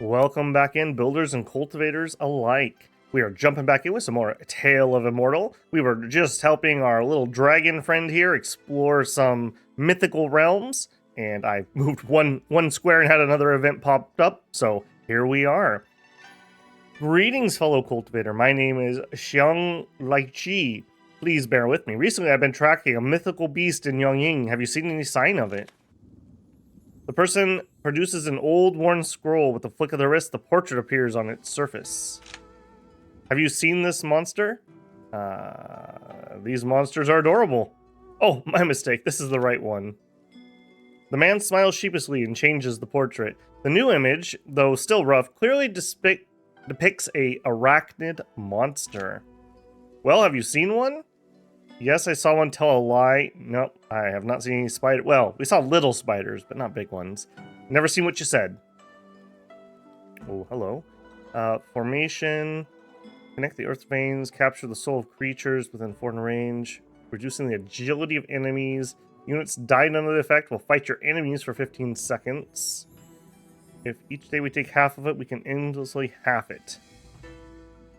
Welcome back in, builders and cultivators alike. We are jumping back in with some more Tale of Immortal. We were just helping our little dragon friend here explore some mythical realms, and I moved one square and had another event popped up, so here we are. Greetings, fellow cultivator. My name is xianxia. Please bear with me. Recently, I've been tracking a mythical beast in Yongying. Have you seen any sign of it? The person produces an old worn scroll. With a flick of the wrist, the portrait appears on its surface. Have you seen this monster? These monsters are adorable. Oh, my mistake. This is the right one. The man smiles sheepishly and changes the portrait. The new image, though still rough, clearly depicts a arachnid monster. Well, have you seen one? Yes, I saw one tell a lie. Nope, I have not seen any spider. Well, we saw little spiders, but not big ones. Never seen what you said. Oh, hello. Formation. Connect the earth's veins. Capture the soul of creatures within foreign range. Reducing the agility of enemies. Units died under the effect will fight your enemies for 15 seconds. If each day we take half of it, we can endlessly half it.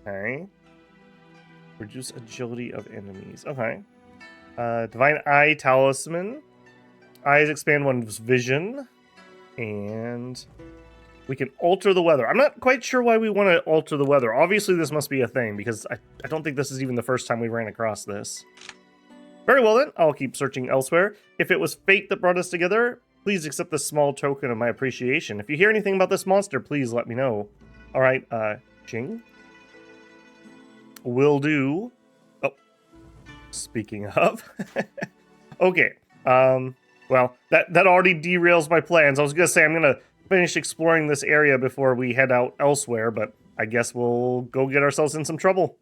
Okay. Reduce agility of enemies. Okay. Divine Eye Talisman. Eyes expand one's vision. And we can alter the weather. I'm not quite sure why we want to alter the weather. Obviously, this must be a thing, because I don't think this is even the first time we ran across this. Very well, then. I'll keep searching elsewhere. If it was fate that brought us together, please accept this small token of my appreciation. If you hear anything about this monster, please let me know. All right, Cheng? Will do. Oh, speaking of. Okay. Well, that already derails my plans. I was gonna say I'm gonna finish exploring this area before we head out elsewhere, but I guess we'll go get ourselves in some trouble.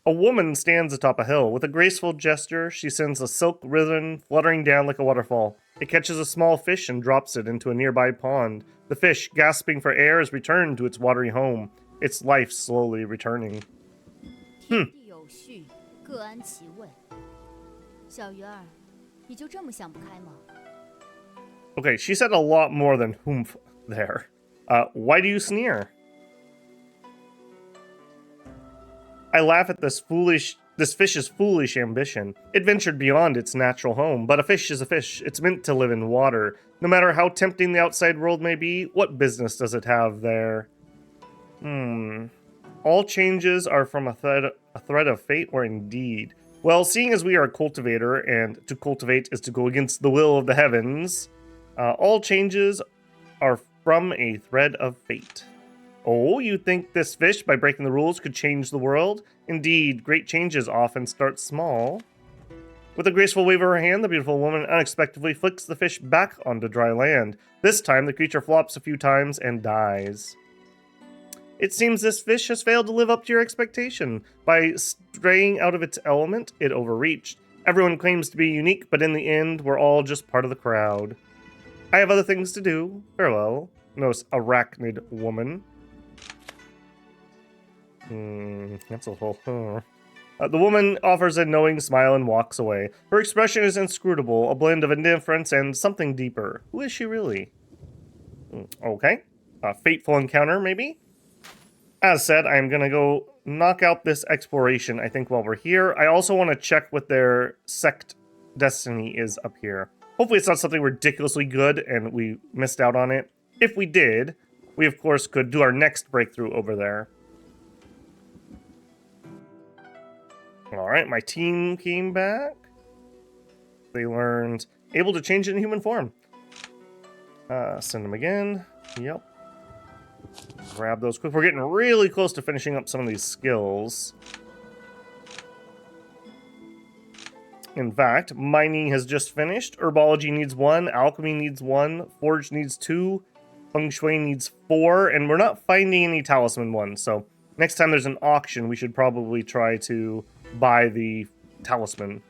A woman stands atop a hill. With a graceful gesture, she sends a silk ribbon fluttering down like a waterfall. It catches a small fish and drops it into a nearby pond. The fish, gasping for air, is returned to its watery home. Its life slowly returning. Okay, she said a lot more than "humph" there. Why do you sneer? I laugh at this fish's foolish ambition. It ventured beyond its natural home, but a fish is a fish. It's meant to live in water. No matter how tempting the outside world may be, what business does it have there? All changes are from a thread of fate, or indeed. Well, seeing as we are a cultivator, and to cultivate is to go against the will of the heavens, all changes are from a thread of fate. Oh, you think this fish, by breaking the rules, could change the world? Indeed, great changes often start small. With a graceful wave of her hand, the beautiful woman unexpectedly flicks the fish back onto dry land. This time, the creature flops a few times and dies. It seems this fish has failed to live up to your expectation. By straying out of its element, it overreached. Everyone claims to be unique, but in the end, we're all just part of the crowd. I have other things to do. Farewell, most arachnid woman. That's a whole... The woman offers a knowing smile and walks away. Her expression is inscrutable, a blend of indifference and something deeper. Who is she really? Okay. A fateful encounter, maybe? As said, I'm gonna go knock out this exploration, I think, while we're here. I also want to check what their sect destiny is up here. Hopefully it's not something ridiculously good and we missed out on it. If we did, we of course could do our next breakthrough over there. Alright, my team came back. They learned able to change into human form. Send them again. Yep. Grab those quick. We're getting really close to finishing up some of these skills. In fact, mining has just finished. Herbology needs 1. Alchemy needs 1. Forge needs 2. Feng Shui needs 4. And we're not finding any talisman ones. So next time there's an auction, we should probably try to buy the talisman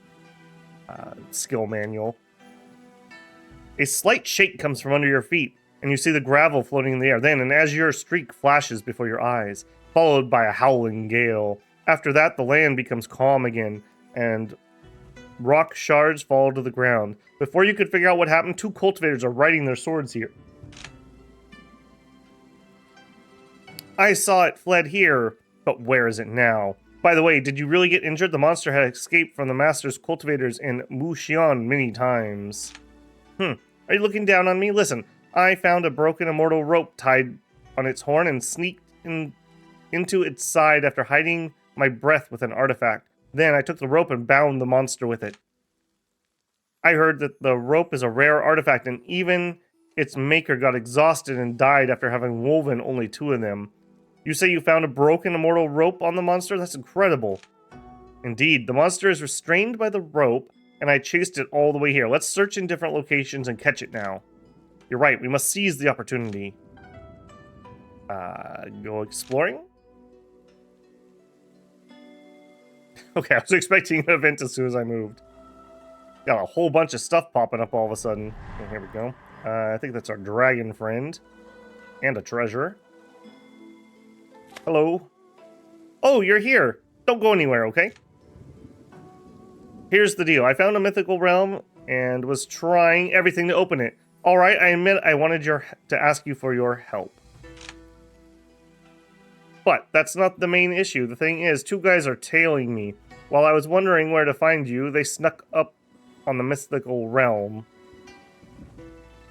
skill manual. A slight shake comes from under your feet, and you see the gravel floating in the air. Then an azure streak flashes before your eyes, followed by a howling gale. After that, the land becomes calm again, and rock shards fall to the ground. Before you could figure out what happened, 2 cultivators are riding their swords here. I saw it fled here, but where is it now? By the way, did you really get injured? The monster had escaped from the master's cultivators in Muxian many times. Are you looking down on me? Listen, I found a broken immortal rope tied on its horn and sneaked into its side after hiding my breath with an artifact. Then I took the rope and bound the monster with it. I heard that the rope is a rare artifact, and even its maker got exhausted and died after having woven only 2 of them. You say you found a broken immortal rope on the monster? That's incredible. Indeed, the monster is restrained by the rope, and I chased it all the way here. Let's search in different locations and catch it now. You're right, we must seize the opportunity. Go exploring? Okay, I was expecting an event as soon as I moved. Got a whole bunch of stuff popping up all of a sudden. Okay, here we go. I think that's our dragon friend. And a treasure. Hello. Oh, you're here. Don't go anywhere, okay? Here's the deal. I found a mythical realm and was trying everything to open it. Alright, I admit I wanted to ask you for your help. But that's not the main issue. The thing is, 2 guys are tailing me. While I was wondering where to find you, they snuck up on the mythical realm.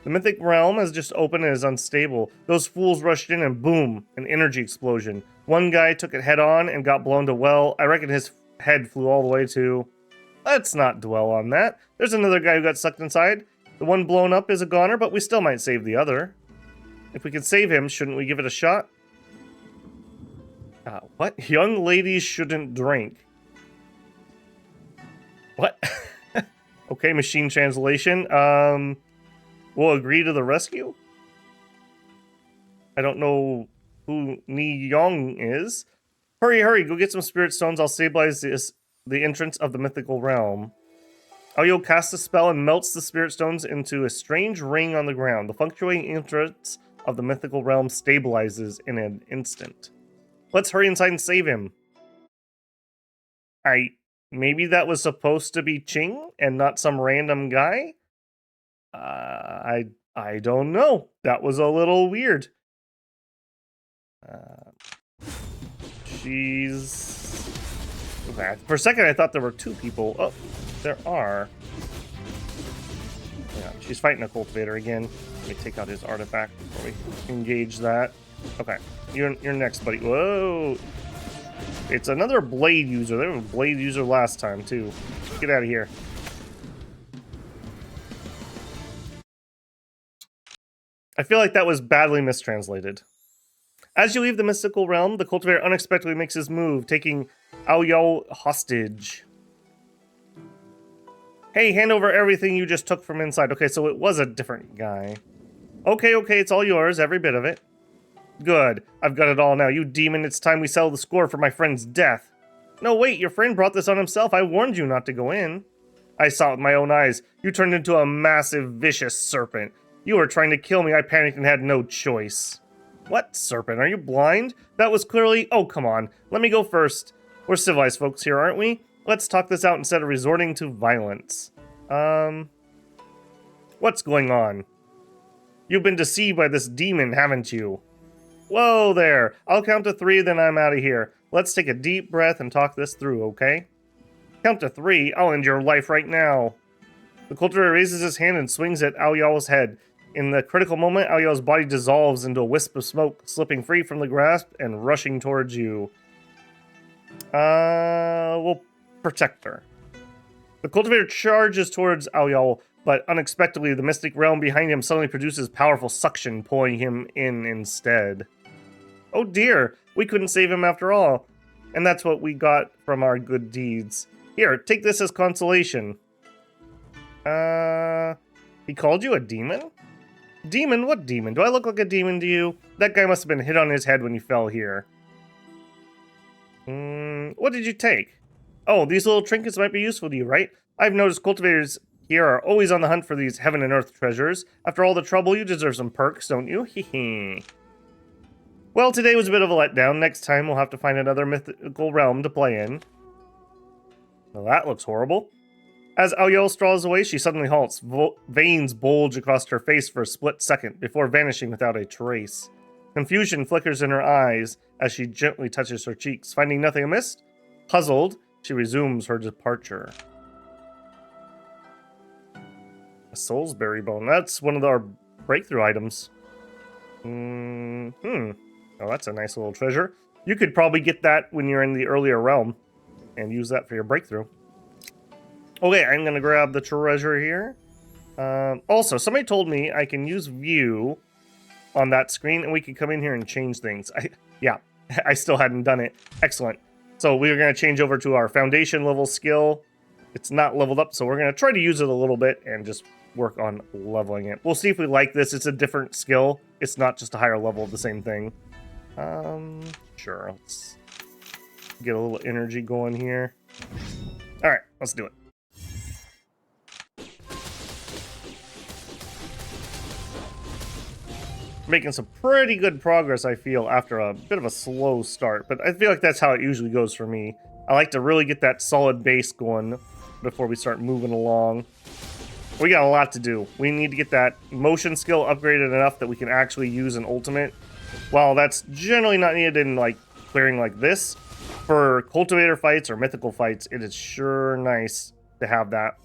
The mythic realm has just opened and is unstable. Those fools rushed in and boom, an energy explosion. One guy took it head on and got blown to well. I reckon his head flew all the way to... Let's not dwell on that. There's another guy who got sucked inside. The one blown up is a goner, but we still might save the other. If we can save him, shouldn't we give it a shot? What? Young ladies shouldn't drink. What? Okay, machine translation. We'll agree to the rescue? I don't know who Ni Yong is. Hurry, hurry, go get some spirit stones. I'll stabilize the entrance of the mythical realm. Aoyo casts a spell and melts the spirit stones into a strange ring on the ground. The fluctuating entrance of the mythical realm stabilizes in an instant. Let's hurry inside and save him. Maybe that was supposed to be Cheng and not some random guy? I don't know. That was a little weird. She's... Okay. For a second I thought there were 2 people. Oh, there are. Yeah, she's fighting a cultivator again. Let me take out his artifact before we engage that. Okay, you're next, buddy. Whoa! It's another blade user. There was a blade user last time, too. Get out of here. I feel like that was badly mistranslated. As you leave the mystical realm, the cultivator unexpectedly makes his move, taking Aoyo hostage. Hey, hand over everything you just took from inside. Okay, so it was a different guy. Okay, it's all yours, every bit of it. Good. I've got it all now. You demon, it's time we settle the score for my friend's death. No, wait, your friend brought this on himself. I warned you not to go in. I saw it with my own eyes. You turned into a massive, vicious serpent. You were trying to kill me. I panicked and had no choice. What serpent? Are you blind? That was clearly... Oh, come on. Let me go first. We're civilized folks here, aren't we? Let's talk this out instead of resorting to violence. What's going on? You've been deceived by this demon, haven't you? Whoa there. I'll count to 3, then I'm out of here. Let's take a deep breath and talk this through, okay? Count to 3. I'll end your life right now. The cultivator raises his hand and swings at Aoyao's head. In the critical moment, Aoyao's body dissolves into a wisp of smoke, slipping free from the grasp and rushing towards you. We'll protect her. The cultivator charges towards Aoyao, but unexpectedly, the mystic realm behind him suddenly produces powerful suction, pulling him in instead. Oh dear, we couldn't save him after all. And that's what we got from our good deeds. Here, take this as consolation. He called you a demon? Demon? What demon? Do I look like a demon to you? That guy must have been hit on his head when he fell here. What did you take? Oh, these little trinkets might be useful to you, right? I've noticed cultivators here are always on the hunt for these heaven and earth treasures. After all the trouble, you deserve some perks, don't you? Hehe. Well, today was a bit of a letdown. Next time, we'll have to find another mythical realm to play in. Well, that looks horrible. As Aoyao straws away, she suddenly halts. Veins bulge across her face for a split second, before vanishing without a trace. Confusion flickers in her eyes as she gently touches her cheeks. Finding nothing amiss, puzzled, she resumes her departure. A Soulsberry bone. That's one of our breakthrough items. Oh, that's a nice little treasure. You could probably get that when you're in the earlier realm and use that for your breakthrough. Okay, I'm going to grab the treasure here. Also, somebody told me I can use view on that screen and we can come in here and change things. I still hadn't done it. Excellent. So we're going to change over to our foundation level skill. It's not leveled up, so we're going to try to use it a little bit and just work on leveling it. We'll see if we like this. It's a different skill. It's not just a higher level of the same thing. Sure. Let's get a little energy going here. All right, let's do it. Making some pretty good progress, I feel, after a bit of a slow start. But I feel like that's how it usually goes for me. I like to really get that solid base going before we start moving along. We got a lot to do. We need to get that motion skill upgraded enough that we can actually use an ultimate. While that's generally not needed in like clearing like this, for cultivator fights or mythical fights, it is sure nice to have that.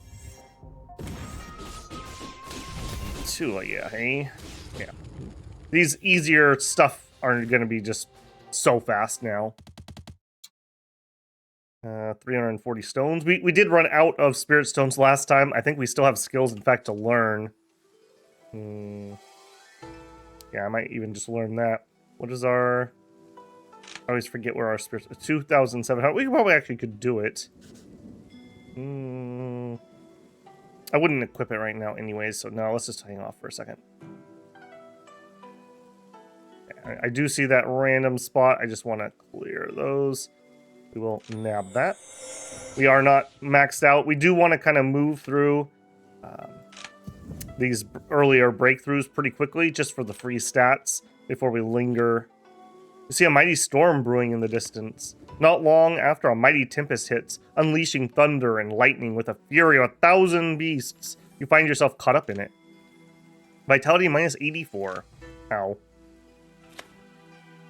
Too, yeah, hey? Yeah. These easier stuff are going to be just so fast now. 340 stones. We did run out of spirit stones last time. I think we still have skills, in fact, to learn. Yeah, I might even just learn that. What is our... I always forget where our spirit... 2,700. We probably actually could do it. I wouldn't equip it right now anyways, so no, let's just hang off for a second. I do see that random spot. I just want to clear those. We will nab that. We are not maxed out. We do want to kind of move through these earlier breakthroughs pretty quickly, just for the free stats, before we linger. You see a mighty storm brewing in the distance. Not long after a mighty tempest hits, unleashing thunder and lightning with a fury of 1,000 beasts, you find yourself caught up in it. Vitality minus 84. Ow.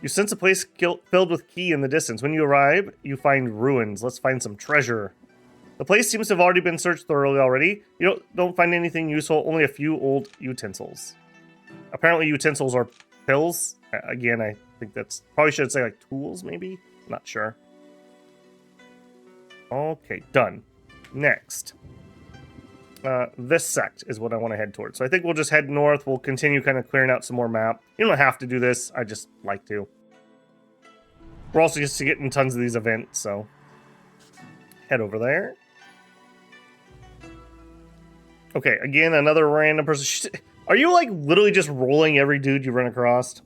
You sense a place filled with ki in the distance. When you arrive, you find ruins. Let's find some treasure. The place seems to have already been searched thoroughly already. You don't find anything useful, only a few old utensils. Apparently utensils are pills. Again, I think that's... Probably should say like tools, maybe? Not sure. Okay, done. Next. This sect is what I want to head towards. So I think we'll just head north. We'll continue kind of clearing out some more map. You don't have to do this. I just like to. We're also just getting tons of these events, so head over there. Okay, again, another random person. Are you like literally just rolling every dude you run across?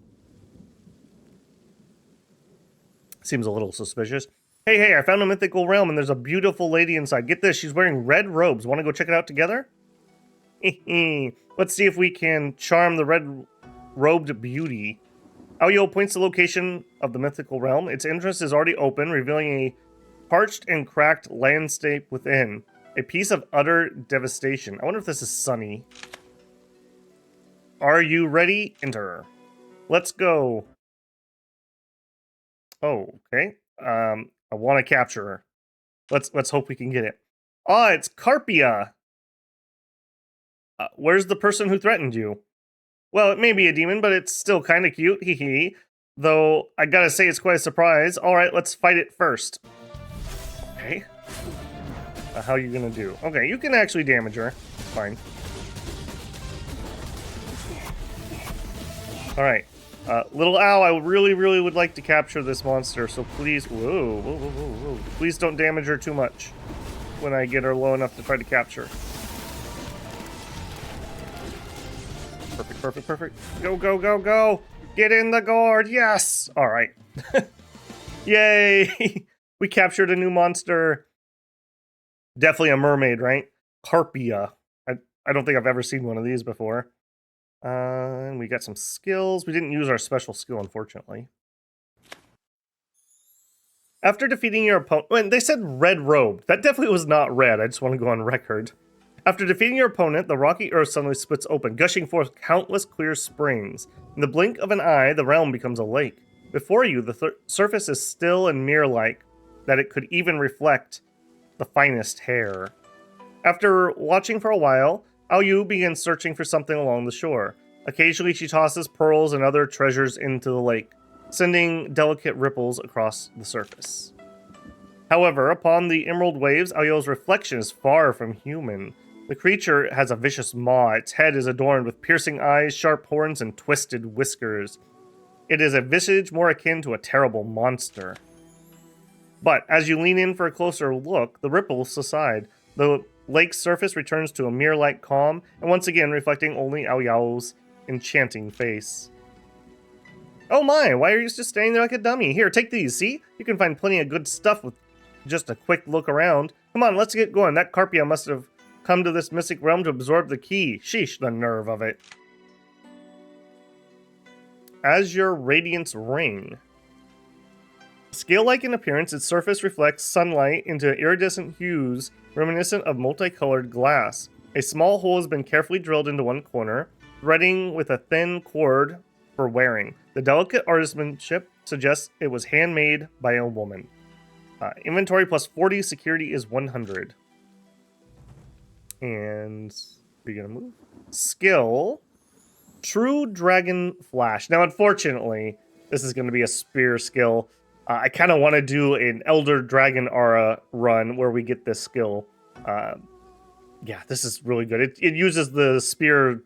Seems a little suspicious. Hey, I found a mythical realm and there's a beautiful lady inside. Get this, she's wearing red robes. Want to go check it out together? Let's see if we can charm the red-robed beauty. Aoyo points the location of the mythical realm. Its entrance is already open, revealing a parched and cracked landscape within. A piece of utter devastation. I wonder if this is sunny. Are you ready? Enter. Let's go. Oh, okay. I want to capture her. Let's hope we can get it. Ah, it's Carpia. Where's the person who threatened you? Well, it may be a demon, but it's still kind of cute. Hee hee. Though I gotta say, it's quite a surprise. All right, let's fight it first. Okay. How are you gonna do? Okay, you can actually damage her. Fine. All right. Little Owl, I really would like to capture this monster, so please... Whoa. Please don't damage her too much when I get her low enough to try to capture. Perfect. Go. Get in the gourd, yes! All right. Yay! We captured a new monster. Definitely a mermaid, right? Carpia. I don't think I've ever seen one of these before. And we got some skills. We didn't use our special skill, unfortunately. After defeating your opponent... They said red robe. That definitely was not red. I just want to go on record. After defeating your opponent, the rocky earth suddenly splits open, gushing forth countless clear springs. In the blink of an eye, the realm becomes a lake. Before you, the surface is still and mirror-like, that it could even reflect the finest hair. After watching for a while, Ao Yu begins searching for something along the shore. Occasionally, she tosses pearls and other treasures into the lake, sending delicate ripples across the surface. However, upon the emerald waves, Ao Yu's reflection is far from human. The creature has a vicious maw. Its head is adorned with piercing eyes, sharp horns, and twisted whiskers. It is a visage more akin to a terrible monster. But as you lean in for a closer look, the ripples subside. The lake's surface returns to a mirror-like calm, and once again reflecting only Ao Yu's enchanting face. Oh my, why are you just standing there like a dummy? Here, take these, see? You can find plenty of good stuff with just a quick look around. Come on, let's get going. That Carpia must have come to this mystic realm to absorb the key. Sheesh, the nerve of it. Azure Radiance Ring. Scale-like in appearance, its surface reflects sunlight into iridescent hues reminiscent of multicolored glass. A small hole has been carefully drilled into one corner, threading with a thin cord for wearing. The delicate artisanship suggests it was handmade by a woman. Inventory plus 40, security is 100. And we're gonna move. Skill, True Dragon Flash. Now, unfortunately, this is gonna be a spear skill. I kind of want to do an Elder Dragon Aura run where we get this skill. Yeah, this is really good. It uses the spear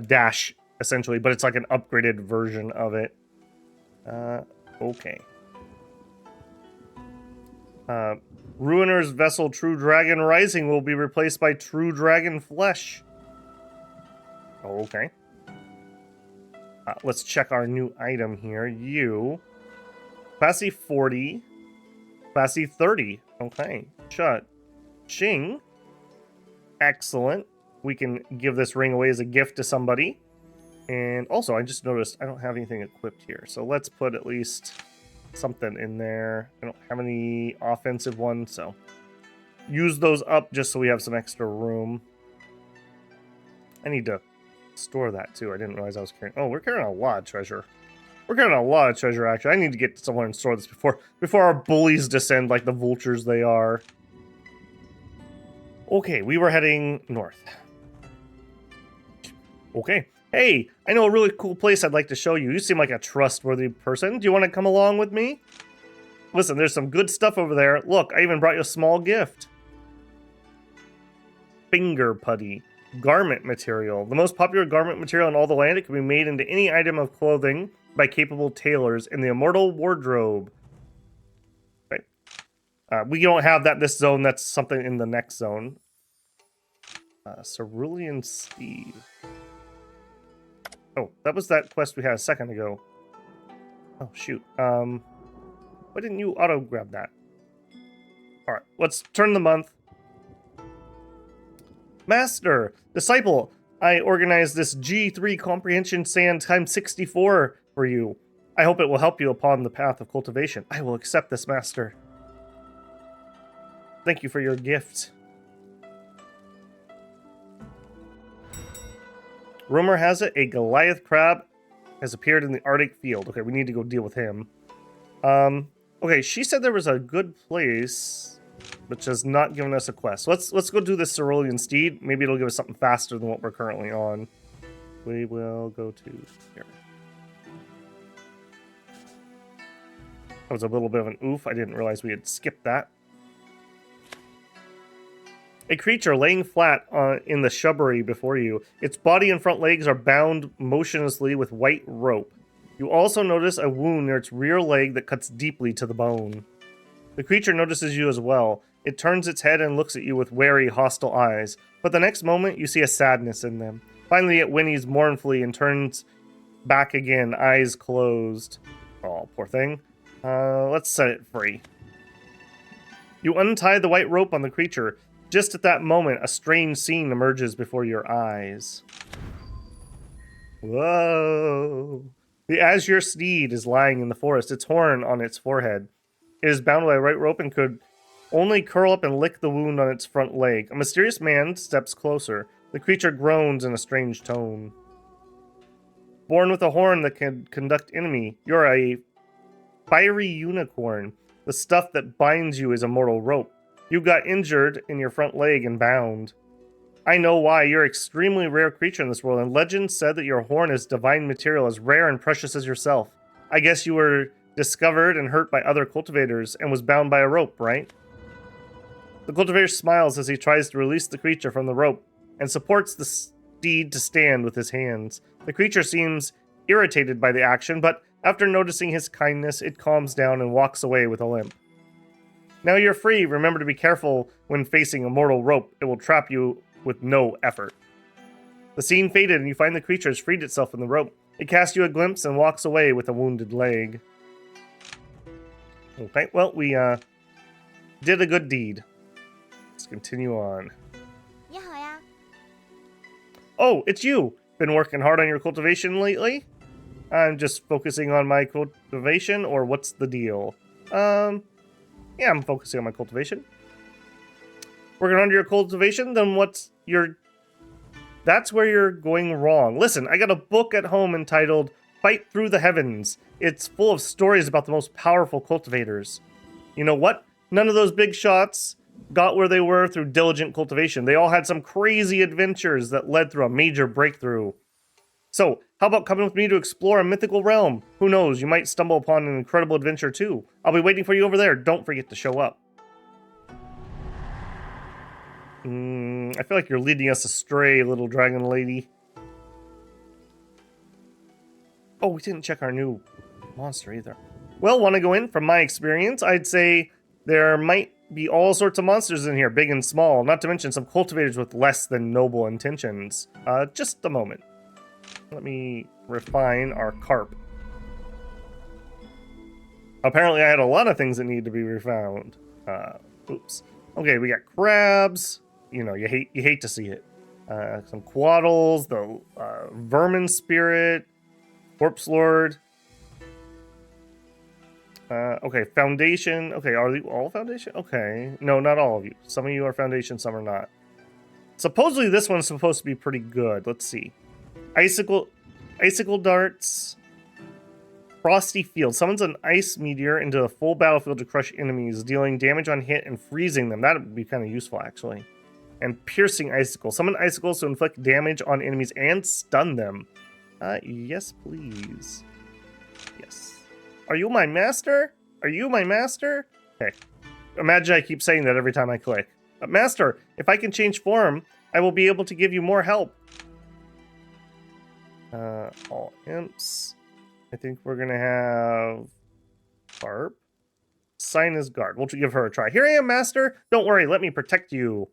dash, essentially, but it's like an upgraded version of it. Okay. Ruiner's Vessel True Dragon Rising will be replaced by True Dragon Flesh. Okay. Let's check our new item here. You. Capacity 40. Capacity 30. Okay. Shut. Cheng. Excellent. We can give this ring away as a gift to somebody. And also, I just noticed I don't have anything equipped here. So let's put at least something in there. I don't have any offensive ones, so use those up just so we have some extra room. I need to store that too. I didn't realize I was carrying... Oh, we're carrying a lot of treasure. We're carrying a lot of treasure, actually. I need to get somewhere and store this before our bullies descend like the vultures they are. Okay, we were heading north. Okay. Hey, I know a really cool place I'd like to show you. You seem like a trustworthy person. Do you want to come along with me? Listen, there's some good stuff over there. Look, I even brought you a small gift. Finger putty. Garment material. The most popular garment material in all the land. It can be made into any item of clothing by capable tailors in the Immortal wardrobe. Right. We don't have that in this zone. That's something in the next zone. Cerulean Steed. Oh, that was that quest we had a second ago. Oh, shoot. Why didn't you auto-grab that? Alright, let's turn the month. Master! Disciple! I organized this G3 Comprehension Sand times 64 for you. I hope it will help you upon the path of cultivation. I will accept this, Master. Thank you for your gift. Rumor has it a Goliath crab has appeared in the Arctic field. Okay, we need to go deal with him. Okay, she said there was a good place, which has not given us a quest. Let's go do this Cerulean Steed. Maybe it'll give us something faster than what we're currently on. We will go to here. That was a little bit of an oof. I didn't realize we had skipped that. A creature laying flat in the shrubbery before you. Its body and front legs are bound motionlessly with white rope. You also notice a wound near its rear leg that cuts deeply to the bone. The creature notices you as well. It turns its head and looks at you with wary, hostile eyes. But the next moment, you see a sadness in them. Finally, it whinnies mournfully and turns back again, eyes closed. Oh, poor thing. Let's set it free. You untie the white rope on the creature. Just at that moment, a strange scene emerges before your eyes. Whoa. The azure steed is lying in the forest, its horn on its forehead. It is bound by a white rope and could only curl up and lick the wound on its front leg. A mysterious man steps closer. The creature groans in a strange tone. Born with a horn that can conduct enemy. You're a fiery unicorn. The stuff that binds you is a mortal rope. You got injured in your front leg and bound. I know why. You're an extremely rare creature in this world, and legend said that your horn is divine material, as rare and precious as yourself. I guess you were discovered and hurt by other cultivators and was bound by a rope, right? The cultivator smiles as he tries to release the creature from the rope and supports the steed to stand with his hands. The creature seems irritated by the action, but after noticing his kindness, it calms down and walks away with a limp. Now you're free. Remember to be careful when facing a mortal rope. It will trap you with no effort. The scene faded and you find the creature has freed itself from the rope. It casts you a glimpse and walks away with a wounded leg. Okay, well, we did a good deed. Let's continue on. 你好呀， Oh, it's you! Been working hard on your cultivation lately? I'm just focusing on my cultivation, or what's the deal? Yeah, I'm focusing on my cultivation. Working on your cultivation? Then what's your... That's where you're going wrong. Listen, I got a book at home entitled Fight Through the Heavens. It's full of stories about the most powerful cultivators. You know what? None of those big shots got where they were through diligent cultivation. They all had some crazy adventures that led through a major breakthrough. So, how about coming with me to explore a mythical realm? Who knows, you might stumble upon an incredible adventure too. I'll be waiting for you over there. Don't forget to show up. I feel like you're leading us astray, little dragon lady. Oh, we didn't check our new monster either. Well, want to go in? From my experience, I'd say there might be all sorts of monsters in here, big and small, not to mention some cultivators with less than noble intentions. Just a moment. Let me refine our carp. Apparently I had a lot of things that need to be refound. Oops. Okay, we got crabs. You know, you hate to see it. Some quaddles, the vermin spirit, corpse lord. Okay, foundation. Okay, are you all foundation? Okay, no, not all of you. Some of you are foundation, some are not. Supposedly this one's supposed to be pretty good. Let's see. Icicle darts. Frosty field. Summons an ice meteor into a full battlefield to crush enemies, dealing damage on hit and freezing them. That would be kind of useful, actually. And piercing icicle. Summon icicles to inflict damage on enemies and stun them. Yes, please. Yes. Are you my master? Are you my master? Okay. Imagine I keep saying that every time I click. Master, if I can change form, I will be able to give you more help. All imps. I think we're gonna have Barb. Sign as guard. We'll give her a try. Here I am, master. Don't worry, let me protect you.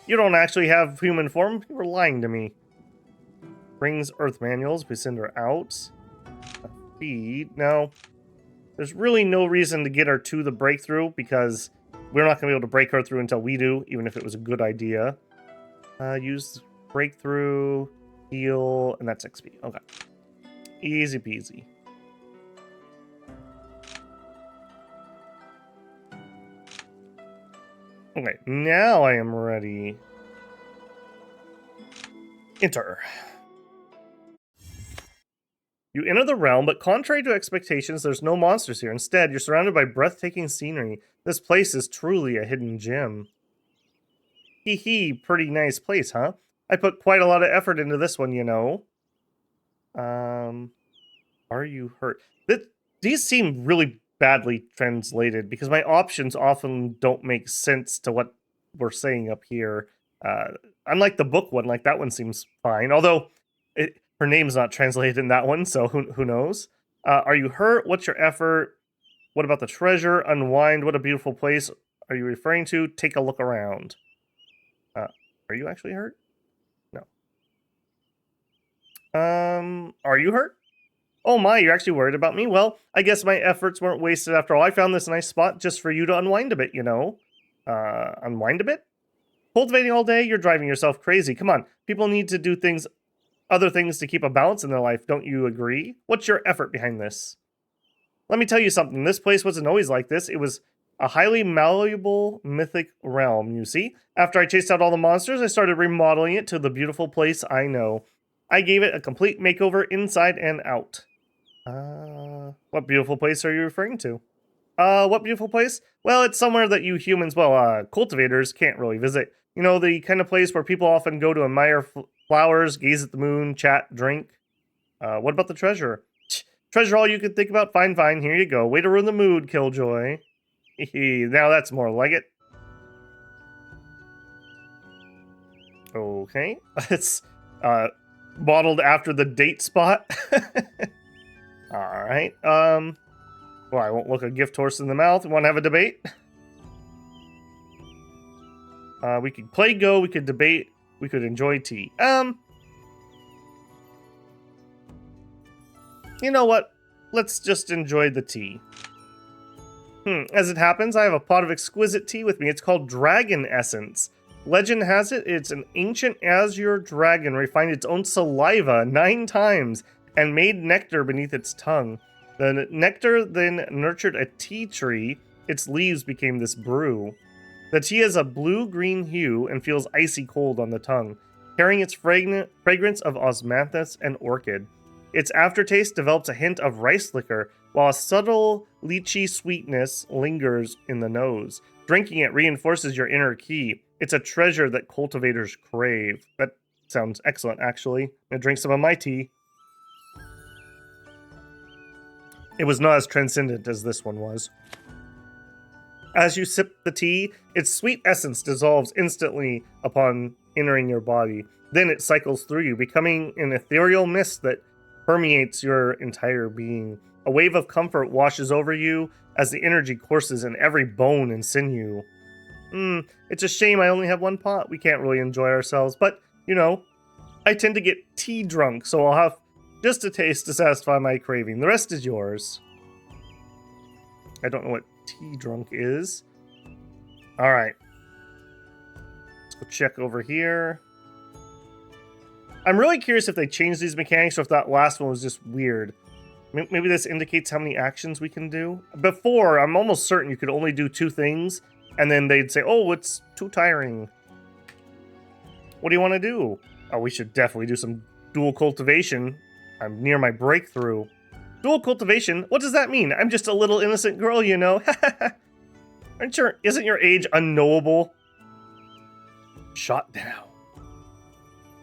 You don't actually have human form. You were lying to me. Brings Earth manuals. We send her out. Feed. Now, there's really no reason to get her to the breakthrough because we're not gonna be able to break her through until we do, even if it was a good idea. Use breakthrough, heal, and that's XP. Okay. Easy peasy. Okay, now I am ready. Enter. You enter the realm, but contrary to expectations, there's no monsters here. Instead, you're surrounded by breathtaking scenery. This place is truly a hidden gem. Hee hee, pretty nice place, huh? I put quite a lot of effort into this one, you know. Are you hurt? These seem really badly translated because my options often don't make sense to what we're saying up here. Unlike the book one, like that one seems fine. Although her name's not translated in that one, so who knows? Are you hurt? What's your effort? What about the treasure? Unwind. What a beautiful place. Are you referring to? Take a look around. Are you actually hurt? No. Are you hurt? Oh my, you're actually worried about me? Well, I guess my efforts weren't wasted after all. I found this nice spot just for you to unwind a bit, you know? Unwind a bit? Cultivating all day? You're driving yourself crazy. Come on, people need to do other things to keep a balance in their life, don't you agree? What's your effort behind this? Let me tell you something, this place wasn't always like this. It was a highly malleable mythic realm, you see? After I chased out all the monsters, I started remodeling it to the beautiful place I know. I gave it a complete makeover inside and out. What beautiful place are you referring to? What beautiful place? Well, it's somewhere that you humans, cultivators can't really visit. You know, the kind of place where people often go to admire flowers, gaze at the moon, chat, drink. What about the treasure? Treasure all you could think about? Fine, fine, here you go. Way to ruin the mood, Killjoy. Now that's more like it. Okay. It's, modeled after the date spot. Alright, well, I won't look a gift horse in the mouth. Want to have a debate? We could play Go, we could debate, we could enjoy tea. You know what? Let's just enjoy the tea. As it happens, I have a pot of exquisite tea with me. It's called Dragon Essence. Legend has it, it's an ancient azure dragon refined its own saliva 9 times and made nectar beneath its tongue. The nectar then nurtured a tea tree. Its leaves became this brew. The tea has a blue-green hue and feels icy cold on the tongue, carrying its fragrance of osmanthus and orchid. Its aftertaste develops a hint of rice liquor, while a subtle lychee sweetness lingers in the nose. Drinking it reinforces your inner ki. It's a treasure that cultivators crave. That sounds excellent, actually. I'm gonna drink some of my tea. It was not as transcendent as this one was. As you sip the tea, its sweet essence dissolves instantly upon entering your body. Then it cycles through you, becoming an ethereal mist that permeates your entire being. A wave of comfort washes over you as the energy courses in every bone and sinew. It's a shame I only have one pot. We can't really enjoy ourselves, but, you know, I tend to get tea drunk, so I'll have just a taste to satisfy my craving. The rest is yours. I don't know what tea drunk is. Alright. Let's go check over here. I'm really curious if they changed these mechanics or if that last one was just weird. Maybe this indicates how many actions we can do. Before, I'm almost certain you could only do 2 things, and then they'd say, oh, it's too tiring. What do you want to do? Oh, we should definitely do some dual cultivation. I'm near my breakthrough. Dual cultivation? What does that mean? I'm just a little innocent girl, you know? Isn't your age unknowable? Shot down.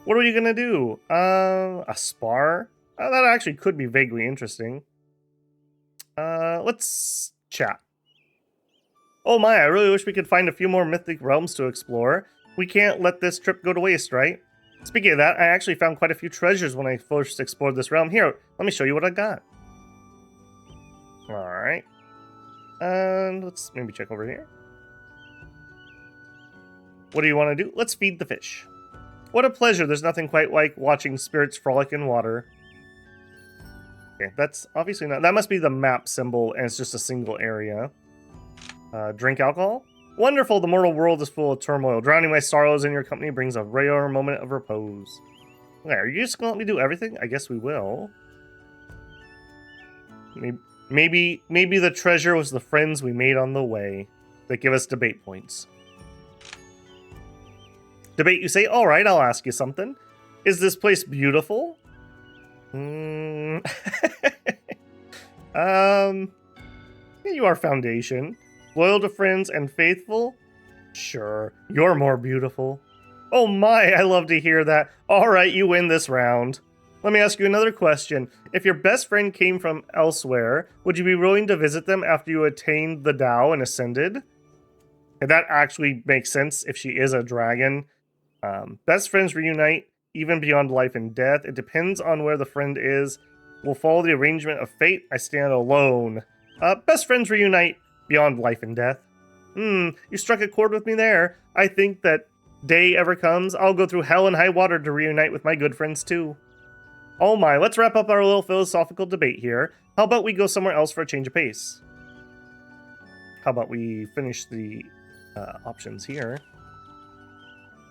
What are you gonna do? A spar? That actually could be vaguely interesting. Let's chat. Oh my, I really wish we could find a few more mythic realms to explore. We can't let this trip go to waste, right? Speaking of that, I actually found quite a few treasures when I first explored this realm. Here, let me show you what I got. Alright. And let's maybe check over here. What do you want to do? Let's feed the fish. What a pleasure. There's nothing quite like watching spirits frolic in water. Okay, that's obviously not... That must be the map symbol, and it's just a single area. Drink alcohol? Wonderful, the mortal world is full of turmoil. Drowning my sorrows in your company brings a rare moment of repose. Okay, are you just gonna let me do everything? I guess we will. Maybe the treasure was the friends we made on the way that give us debate points. Debate, you say? Alright, I'll ask you something. Is this place beautiful? Yeah, you are Foundation. Loyal to friends and faithful? Sure, you're more beautiful. Oh my, I love to hear that. Alright, you win this round. Let me ask you another question. If your best friend came from elsewhere, would you be willing to visit them after you attained the Tao and ascended? And that actually makes sense if she is a dragon. Best friends reunite even beyond life and death. It depends on where the friend is. We'll follow the arrangement of fate. I stand alone. Best friends reunite beyond life and death. You struck a chord with me there. I think that day ever comes, I'll go through hell and high water to reunite with my good friends too. Oh my, let's wrap up our little philosophical debate here. How about we go somewhere else for a change of pace? How about we finish the options here?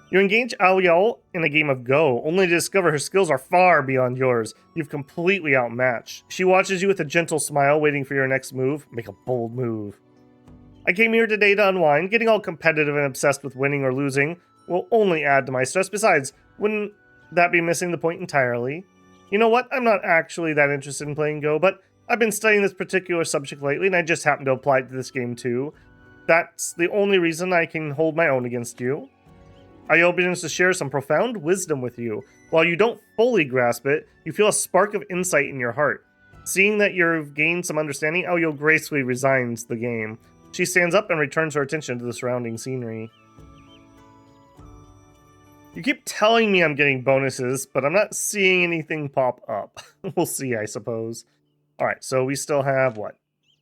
You engage Aoyao in a game of Go, only to discover her skills are far beyond yours. You've completely outmatched. She watches you with a gentle smile, waiting for your next move. Make a bold move. I came here today to unwind. Getting all competitive and obsessed with winning or losing will only add to my stress. Besides, when that be missing the point entirely? You know what? I'm not actually that interested in playing Go, but I've been studying this particular subject lately, and I just happen to apply it to this game too. That's the only reason I can hold my own against you. Ayo begins to share some profound wisdom with you. While you don't fully grasp it, you feel a spark of insight in your heart. Seeing that you've gained some understanding, Ayo gracefully resigns the game. She stands up and returns her attention to the surrounding scenery. You keep telling me I'm getting bonuses, but I'm not seeing anything pop up. We'll see, I suppose. Alright, so we still have what?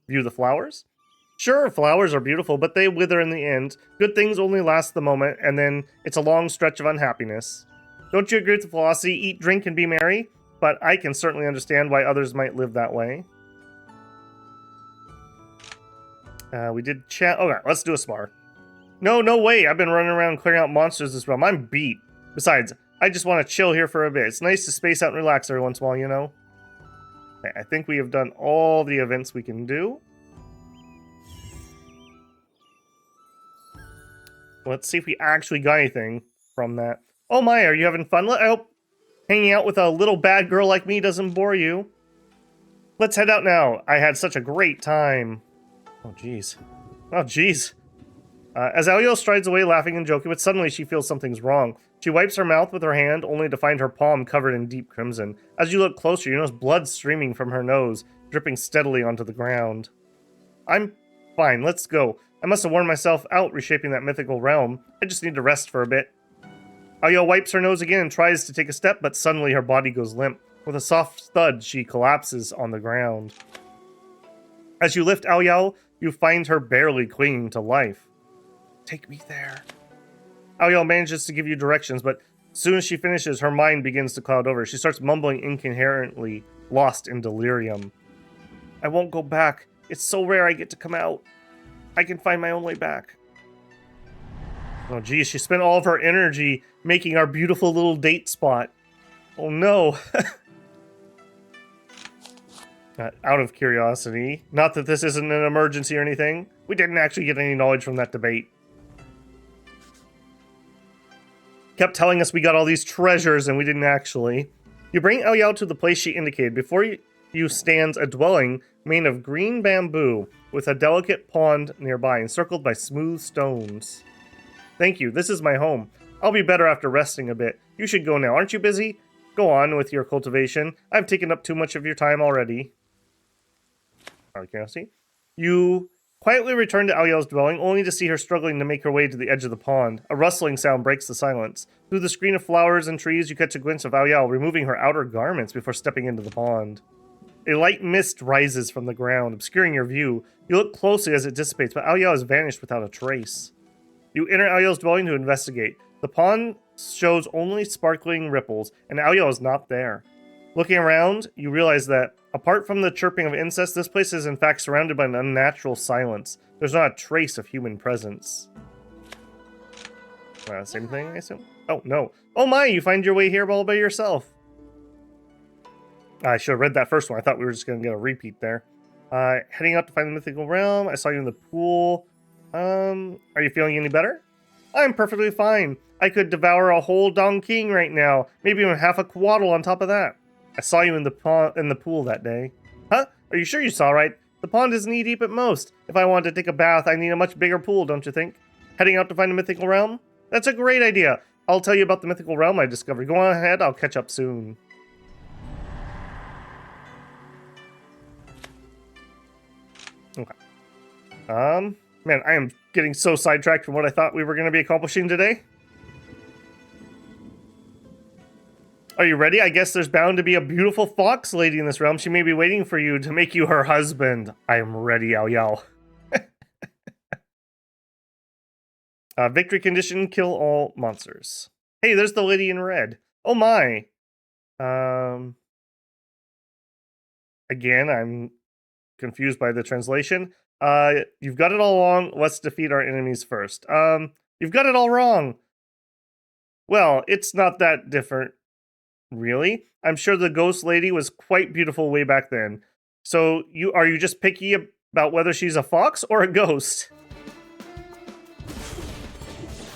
View the flowers? Sure, flowers are beautiful, but they wither in the end. Good things only last the moment, and then it's a long stretch of unhappiness. Don't you agree with the philosophy, eat, drink, and be merry? But I can certainly understand why others might live that way. We did chat. Okay, let's do a spar. No way. I've been running around clearing out monsters this realm. I'm beat. Besides, I just want to chill here for a bit. It's nice to space out and relax every once in a while, you know? Okay, I think we have done all the events we can do. Let's see if we actually got anything from that. Oh my, are you having fun? I hope hanging out with a little bad girl like me doesn't bore you. Let's head out now. I had such a great time. Oh, jeez. Oh, jeez. As Ayo strides away laughing and joking, but suddenly she feels something's wrong. She wipes her mouth with her hand, only to find her palm covered in deep crimson. As you look closer, you notice blood streaming from her nose, dripping steadily onto the ground. I'm fine, let's go. I must have worn myself out reshaping that mythical realm. I just need to rest for a bit. Ayo wipes her nose again and tries to take a step, but suddenly her body goes limp. With a soft thud, she collapses on the ground. As you lift Aoyao, you find her barely clinging to life. Take me there. Aoyao manages to give you directions, but as soon as she finishes, her mind begins to cloud over. She starts mumbling incoherently, lost in delirium. I won't go back. It's so rare I get to come out. I can find my own way back. Oh geez, she spent all of her energy making our beautiful little date spot. Oh no. Out of curiosity, not that this isn't an emergency or anything, we didn't actually get any knowledge from that debate. Kept telling us we got all these treasures and we didn't actually. You bring Aoyao to the place she indicated. Before you stands a dwelling made of green bamboo with a delicate pond nearby encircled by smooth stones. Thank you, this is my home. I'll be better after resting a bit. You should go now, aren't you busy? Go on with your cultivation. I've taken up too much of your time already. Curiosity. You quietly return to Aoyao's dwelling, only to see her struggling to make her way to the edge of the pond. A rustling sound breaks the silence. Through the screen of flowers and trees, you catch a glimpse of Aoyao removing her outer garments before stepping into the pond. A light mist rises from the ground, obscuring your view. You look closely as it dissipates, but Aoyao has vanished without a trace. You enter Aoyao's dwelling to investigate. The pond shows only sparkling ripples, and Aoyao is not there. Looking around, you realize that, apart from the chirping of insects, this place is in fact surrounded by an unnatural silence. There's not a trace of human presence. Same thing, I assume? Oh, no. Oh my, you find your way here all by yourself. I should have read that first one. I thought we were just going to get a repeat there. Heading out to find the mythical realm. I saw you in the pool. Are you feeling any better? I'm perfectly fine. I could devour a whole Dong King right now. Maybe even half a Quaddle on top of that. I saw you in the pool that day. Huh? Are you sure you saw right? The pond is knee deep at most. If I wanted to take a bath, I need a much bigger pool, don't you think? Heading out to find a mythical realm? That's a great idea. I'll tell you about the mythical realm I discovered. Go on ahead, I'll catch up soon. Okay. Man, I am getting so sidetracked from what I thought we were going to be accomplishing today. Are you ready? I guess there's bound to be a beautiful fox lady in this realm. She may be waiting for you to make you her husband. I am ready, Aoyao. Victory condition, kill all monsters. Hey, there's the lady in red. Oh my. Again, I'm confused by the translation. You've got it all wrong. Let's defeat our enemies first. You've got it all wrong. Well, it's not that different. Really? I'm sure the ghost lady was quite beautiful way back then. So, are you just picky about whether she's a fox or a ghost?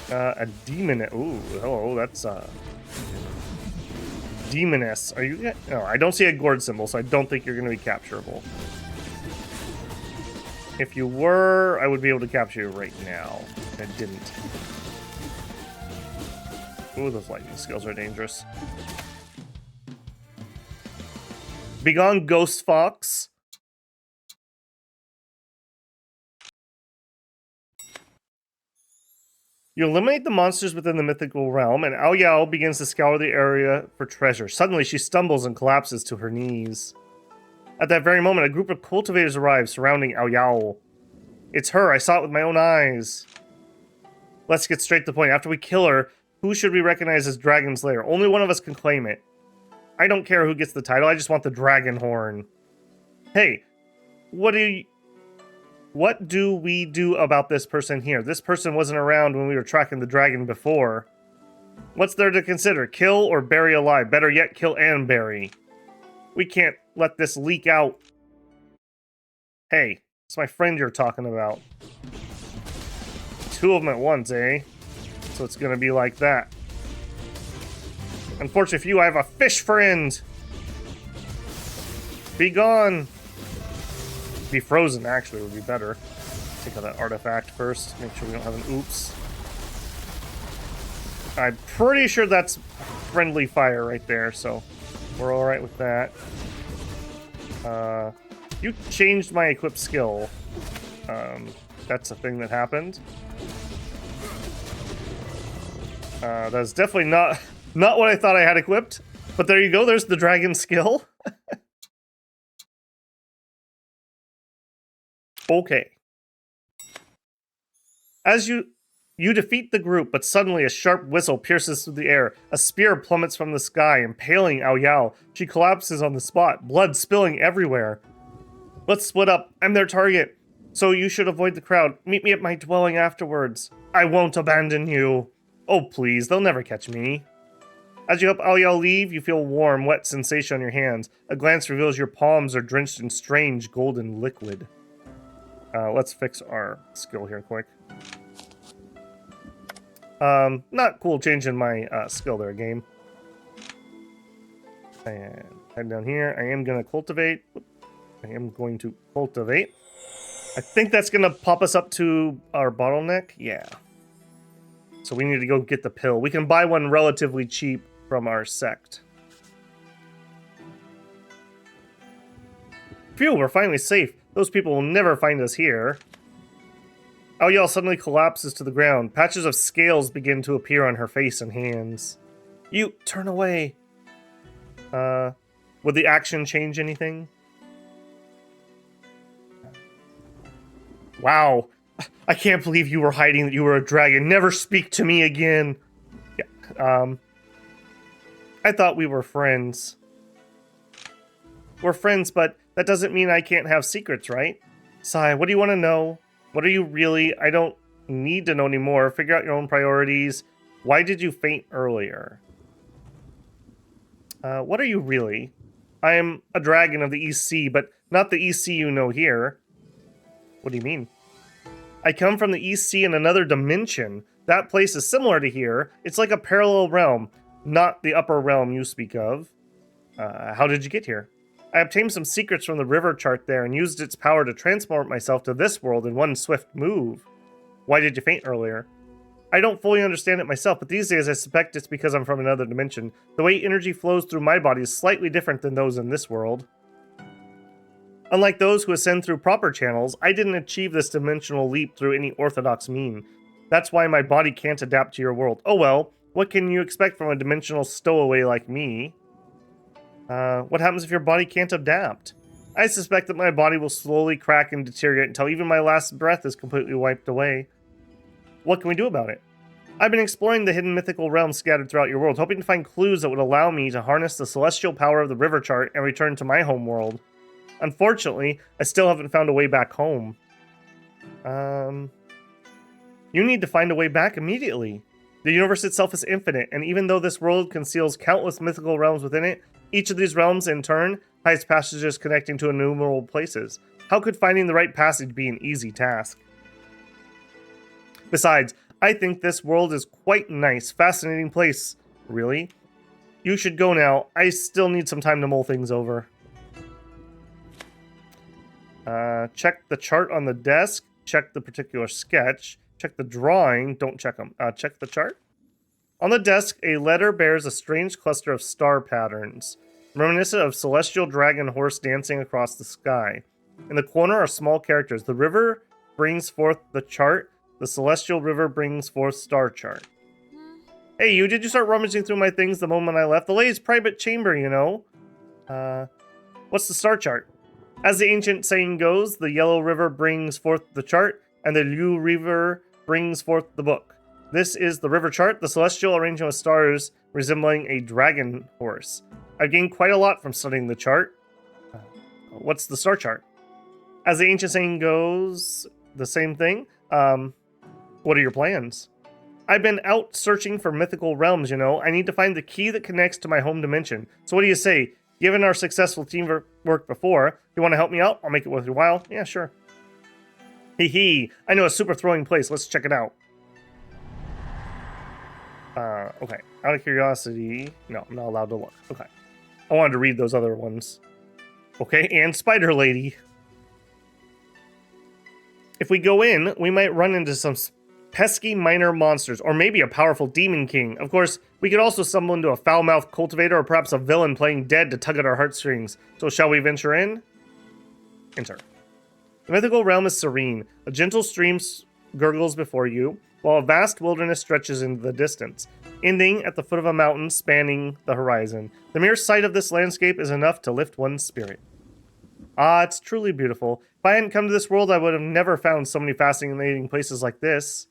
A demon. Ooh, hello, that's Demoness. Are you... No, I don't see a gourd symbol, so I don't think you're going to be capturable. If you were, I would be able to capture you right now. I didn't. Ooh, those lightning skills are dangerous. Begone, Ghost Fox. You eliminate the monsters within the mythical realm, and Ao Yao begins to scour the area for treasure. Suddenly, she stumbles and collapses to her knees. At that very moment, a group of cultivators arrive, surrounding Ao Yao. It's her. I saw it with my own eyes. Let's get straight to the point. After we kill her, who should we recognize as Dragon Slayer? Only one of us can claim it. I don't care who gets the title. I just want the dragon horn. Hey, what do we do about this person here? This person wasn't around when we were tracking the dragon before. What's there to consider? Kill or bury alive? Better yet, kill and bury. We can't let this leak out. Hey, it's my friend you're talking about. Two of them at once, eh? So it's gonna be like that. Unfortunately for you, I have a fish friend! Be gone! Be frozen, actually, would be better. Take out that artifact first. Make sure we don't have an oops. I'm pretty sure that's friendly fire right there, so we're alright with that. You changed my equip skill. That's a thing that happened. That's definitely not what I thought I had equipped. But there you go, there's the dragon skill. Okay. As you defeat the group, but suddenly a sharp whistle pierces through the air. A spear plummets from the sky, impaling Ao Yao. She collapses on the spot, blood spilling everywhere. Let's split up. I'm their target. So you should avoid the crowd. Meet me at my dwelling afterwards. I won't abandon you. Oh, please, they'll never catch me. As you help Ao Yao leave, you feel a warm, wet sensation on your hands. A glance reveals your palms are drenched in strange golden liquid. Let's fix our skill here quick. Not cool changing my skill there, game. And head down here. I am going to cultivate. I am going to cultivate. I think that's going to pop us up to our bottleneck. Yeah. So we need to go get the pill. We can buy one relatively cheap from our sect. Phew, we're finally safe. Those people will never find us here. Ao Yao suddenly collapses to the ground. Patches of scales begin to appear on her face and hands. You, turn away. Would the action change anything? Wow. I can't believe you were hiding that you were a dragon. Never speak to me again. Yeah, I thought we were friends. We're friends, but that doesn't mean I can't have secrets, right? Sai, what do you want to know? What are you really? I don't need to know anymore. Figure out your own priorities. Why did you faint earlier? What are you really? I am a dragon of the East Sea, but not the East Sea you know here. What do you mean? I come from the East Sea in another dimension. That place is similar to here. It's like a parallel realm, not the upper realm you speak of. How did you get here? I obtained some secrets from the river chart there and used its power to transport myself to this world in one swift move. Why did you faint earlier? I don't fully understand it myself, but these days I suspect it's because I'm from another dimension. The way energy flows through my body is slightly different than those in this world. Unlike those who ascend through proper channels, I didn't achieve this dimensional leap through any orthodox mean. That's why my body can't adapt to your world. Oh well, what can you expect from a dimensional stowaway like me? What happens if your body can't adapt? I suspect that my body will slowly crack and deteriorate until even my last breath is completely wiped away. What can we do about it? I've been exploring the hidden mythical realms scattered throughout your world, hoping to find clues that would allow me to harness the celestial power of the river chart and return to my home world. Unfortunately, I still haven't found a way back home. You need to find a way back immediately. The universe itself is infinite, and even though this world conceals countless mythical realms within it, each of these realms, in turn, hides passages connecting to innumerable places. How could finding the right passage be an easy task? Besides, I think this world is quite nice, fascinating place. Really? You should go now. I still need some time to mull things over. Check the chart on the desk. Check the particular sketch. Check the drawing. Don't check them. Check the chart. On the desk, a letter bears a strange cluster of star patterns, reminiscent of celestial dragon horse dancing across the sky. In the corner are small characters. The river brings forth the chart. The celestial river brings forth star chart. Hey, you, did you start rummaging through my things the moment I left? The lady's private chamber, you know. What's the star chart? As the ancient saying goes, the yellow river brings forth the chart, and the blue river brings forth the book. This is the river chart, the celestial arrangement of stars resembling a dragon horse. I've gained quite a lot from studying the chart. What's the star chart? As the ancient saying goes, the same thing. What are your plans? I've been out searching for mythical realms, you know. I need to find the key that connects to my home dimension. So what do you say? Given our successful teamwork before, you want to help me out? I'll make it worth your while. Yeah, sure. Hee hee. I know a super throwing place. Let's check it out. Okay. Out of curiosity. No, I'm not allowed to look. Okay. I wanted to read those other ones. Okay, and Spider Lady. If we go in, we might run into some pesky minor monsters, or maybe a powerful demon king. Of course, we could also stumble into a foul-mouthed cultivator, or perhaps a villain playing dead to tug at our heartstrings. So shall we venture in? Enter. The mythical realm is serene. A gentle stream gurgles before you, while a vast wilderness stretches into the distance, ending at the foot of a mountain spanning the horizon. The mere sight of this landscape is enough to lift one's spirit. Ah, it's truly beautiful. If I hadn't come to this world, I would have never found so many fascinating places like this.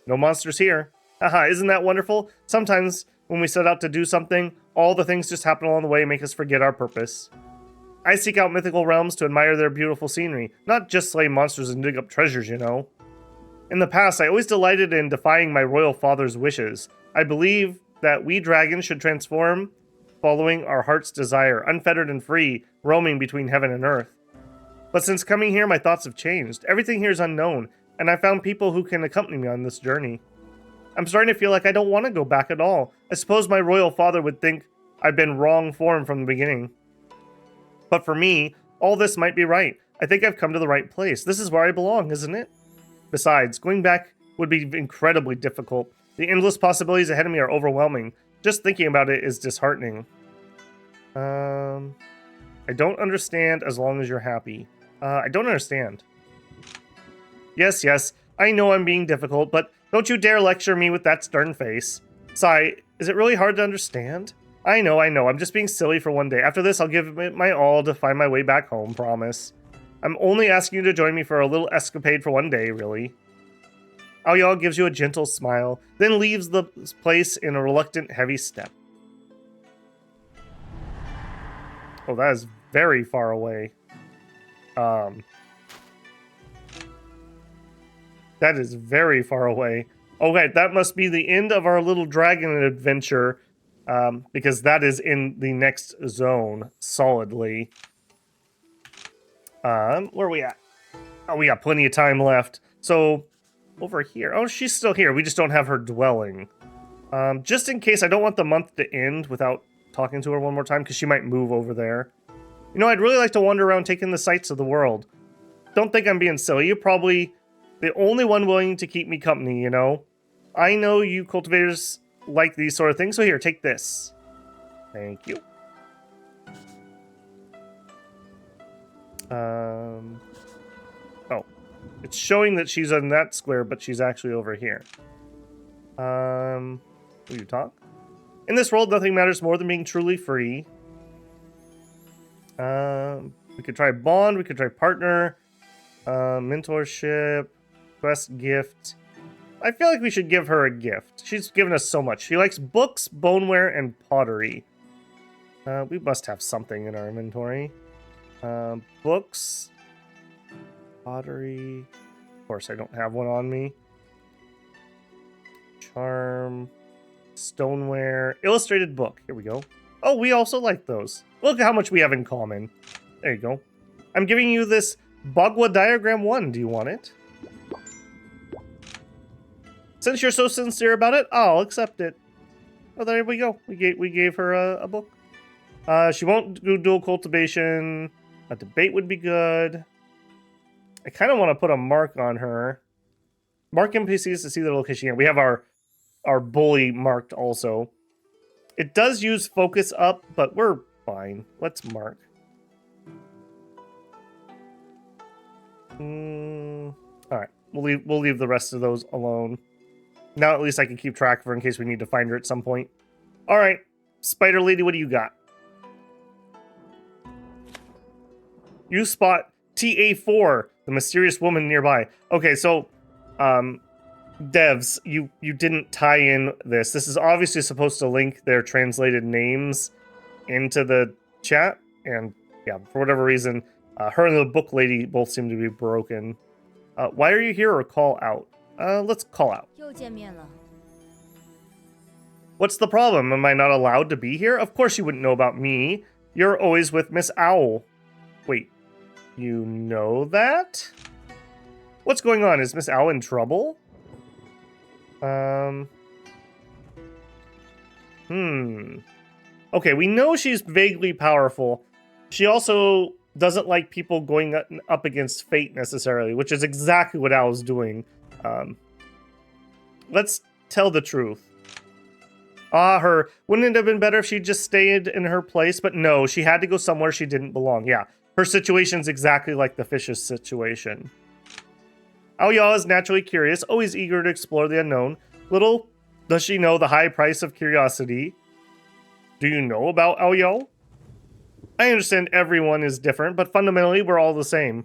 No monsters here. Haha, isn't that wonderful? Sometimes, when we set out to do something, all the things just happen along the way and make us forget our purpose. I seek out mythical realms to admire their beautiful scenery, not just slay monsters and dig up treasures, you know. In the past, I always delighted in defying my royal father's wishes. I believe that we dragons should transform, following our heart's desire, unfettered and free, roaming between heaven and earth. But since coming here, my thoughts have changed. Everything here is unknown, and I found people who can accompany me on this journey. I'm starting to feel like I don't want to go back at all. I suppose my royal father would think I've been wrong for him from the beginning. But for me, all this might be right. I think I've come to the right place. This is where I belong, isn't it? Besides, going back would be incredibly difficult. The endless possibilities ahead of me are overwhelming. Just thinking about it is disheartening. I don't understand as long as you're happy. I don't understand. Yes, I know I'm being difficult, but don't you dare lecture me with that stern face. Sigh, is it really hard to understand? I know, I'm just being silly for one day. After this, I'll give it my all to find my way back home, promise. I'm only asking you to join me for a little escapade for one day, really. Aoyao gives you a gentle smile, then leaves the place in a reluctant, heavy step. Oh, that is very far away. That is very far away. Okay, that must be the end of our little dragon adventure, because that is in the next zone, solidly. Where are we at? Oh, we got plenty of time left. So, over here. Oh, she's still here. We just don't have her dwelling. Just in case, I don't want the month to end without talking to her one more time, because she might move over there. You know, I'd really like to wander around taking the sights of the world. Don't think I'm being silly. You're probably the only one willing to keep me company, you know? I know you cultivators like these sort of things, so here, take this. Thank you. Oh. It's showing that she's in that square, but she's actually over here. Will you talk? In this world, nothing matters more than being truly free. We could try bond, we could try partner, mentorship, quest, gift. I feel like we should give her a gift. She's given us so much. She likes books, boneware, and pottery. We must have something in our inventory. Books, pottery. Of course, I don't have one on me. Charm, stoneware, illustrated book. Here we go. Oh, we also like those. Look at how much we have in common. There you go. I'm giving you this Bagua Diagram 1. Do you want it? Since you're so sincere about it, I'll accept it. Oh, there we go. We gave her a book. She won't do dual cultivation. A debate would be good. I kind of want to put a mark on her. Mark NPCs to see the location here. We have our bully marked also. It does use focus up, but we're fine. Let's mark. All right, we'll leave the rest of those alone. Now at least I can keep track of her in case we need to find her at some point. All right, Spider Lady, what do you got? You spot TA4, the mysterious woman nearby. Okay, so, devs, you didn't tie in this. This is obviously supposed to link their translated names into the chat, and yeah, for whatever reason, her and the book lady both seem to be broken. Why are you here, or call out? Let's call out. What's the problem? Am I not allowed to be here? Of course you wouldn't know about me. You're always with Miss Owl. Wait, you know that? What's going on? Is Miss Owl in trouble? Okay, we know she's vaguely powerful. She also doesn't like people going up against fate necessarily, which is exactly what Owl's doing. Let's tell the truth. Wouldn't it have been better if she just stayed in her place? But no, she had to go somewhere she didn't belong. Yeah, her situation's exactly like the fish's situation. Aoya is naturally curious, always eager to explore the unknown. Little does she know the high price of curiosity. Do you know about Aoya? I understand everyone is different, but fundamentally we're all the same.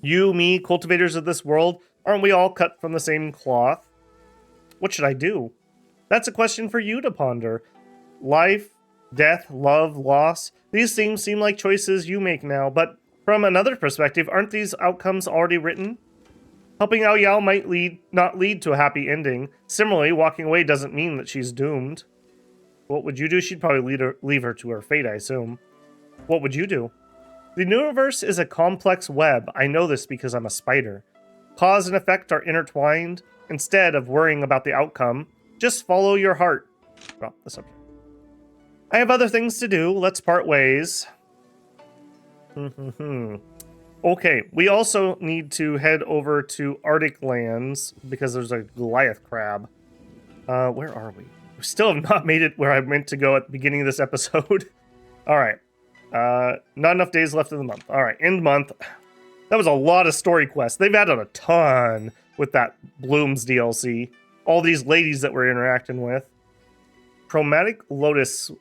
You, me, cultivators of this world, aren't we all cut from the same cloth? What should I do? That's a question for you to ponder. Life, death, love, loss, these things seem like choices you make now, but from another perspective, aren't these outcomes already written? Helping Aoya might not lead to a happy ending. Similarly, walking away doesn't mean that she's doomed. What would you do? She'd probably leave her to her fate, I assume. What would you do? The universe is a complex web. I know this because I'm a spider. Cause and effect are intertwined. Instead of worrying about the outcome, just follow your heart. Drop the subject. I have other things to do. Let's part ways. Okay, we also need to head over to Arctic lands because there's a Goliath crab. Where are we? We still have not made it where I meant to go at the beginning of this episode. All right. Not enough days left of the month. All right, end month. That was a lot of story quests. They've added a ton with that Blooms DLC. All these ladies that we're interacting with. Chromatic Lotus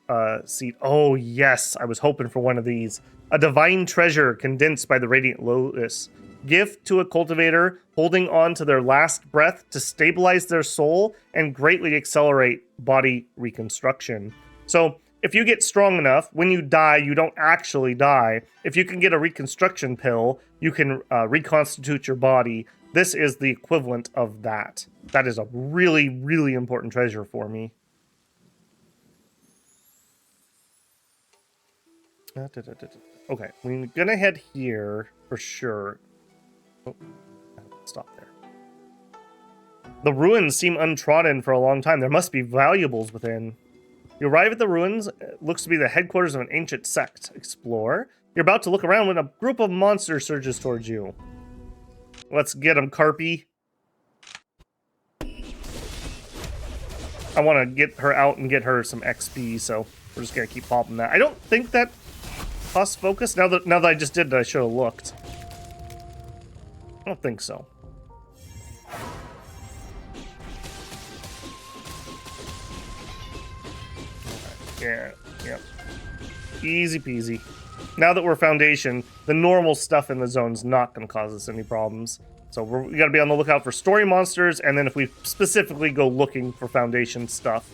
seed. Oh, yes. I was hoping for one of these. A divine treasure condensed by the Radiant Lotus. Gift to a cultivator holding on to their last breath to stabilize their soul and greatly accelerate body reconstruction. So, if you get strong enough, when you die, you don't actually die. If you can get a reconstruction pill, you can reconstitute your body. This is the equivalent of that. That is a really, really important treasure for me. Okay, we're gonna head here for sure. Oh, stop there. The ruins seem untrodden for a long time. There must be valuables within. You arrive at the ruins. It looks to be the headquarters of an ancient sect. Explore. You're about to look around when a group of monsters surges towards you. Let's get them, Carpy. I want to get her out and get her some XP, so we're just gonna keep popping that. I don't think that costs focus. Now that I just did that, I should have looked. I don't think so. Yeah, yep. Easy peasy. Now that we're Foundation, the normal stuff in the zone's not going to cause us any problems. So we got to be on the lookout for story monsters, and then if we specifically go looking for Foundation stuff.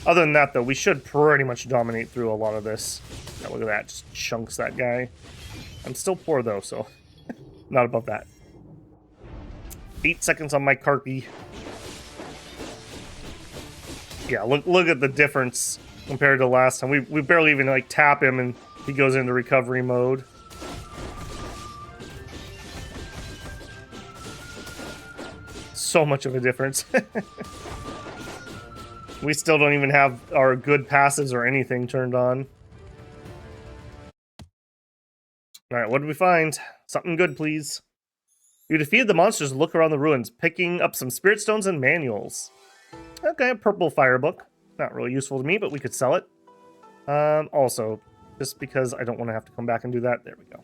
Other than that, though, we should pretty much dominate through a lot of this. Now, look at that, just chunks that guy. I'm still poor, though, so not above that. 8 seconds on my Carpy. Yeah, look at the difference compared to last time. We barely even, like, tap him, and he goes into recovery mode. So much of a difference. We still don't even have our good passives or anything turned on. Alright, what did we find? Something good, please. You defeated the monsters and look around the ruins, picking up some spirit stones and manuals. Okay, a purple fire book. Not really useful to me, but we could sell it. Also, just because I don't want to have to come back and do that. There we go.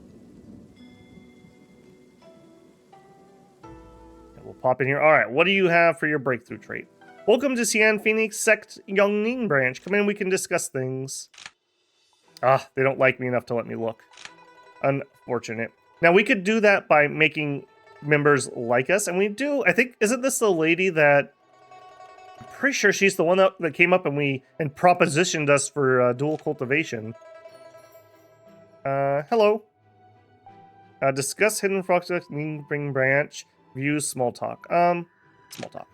And we'll pop in here. Alright, what do you have for your breakthrough trait? Welcome to Xianxia Sect Yongning branch. Come in, we can discuss things. Ah, they don't like me enough to let me look. Unfortunate. Now, we could do that by making members like us, and we do. I think, isn't this the lady that... I'm pretty sure she's the one that came up and propositioned us for dual cultivation. Hello. Discuss hidden frogs bring branch. Views small talk. Small talk.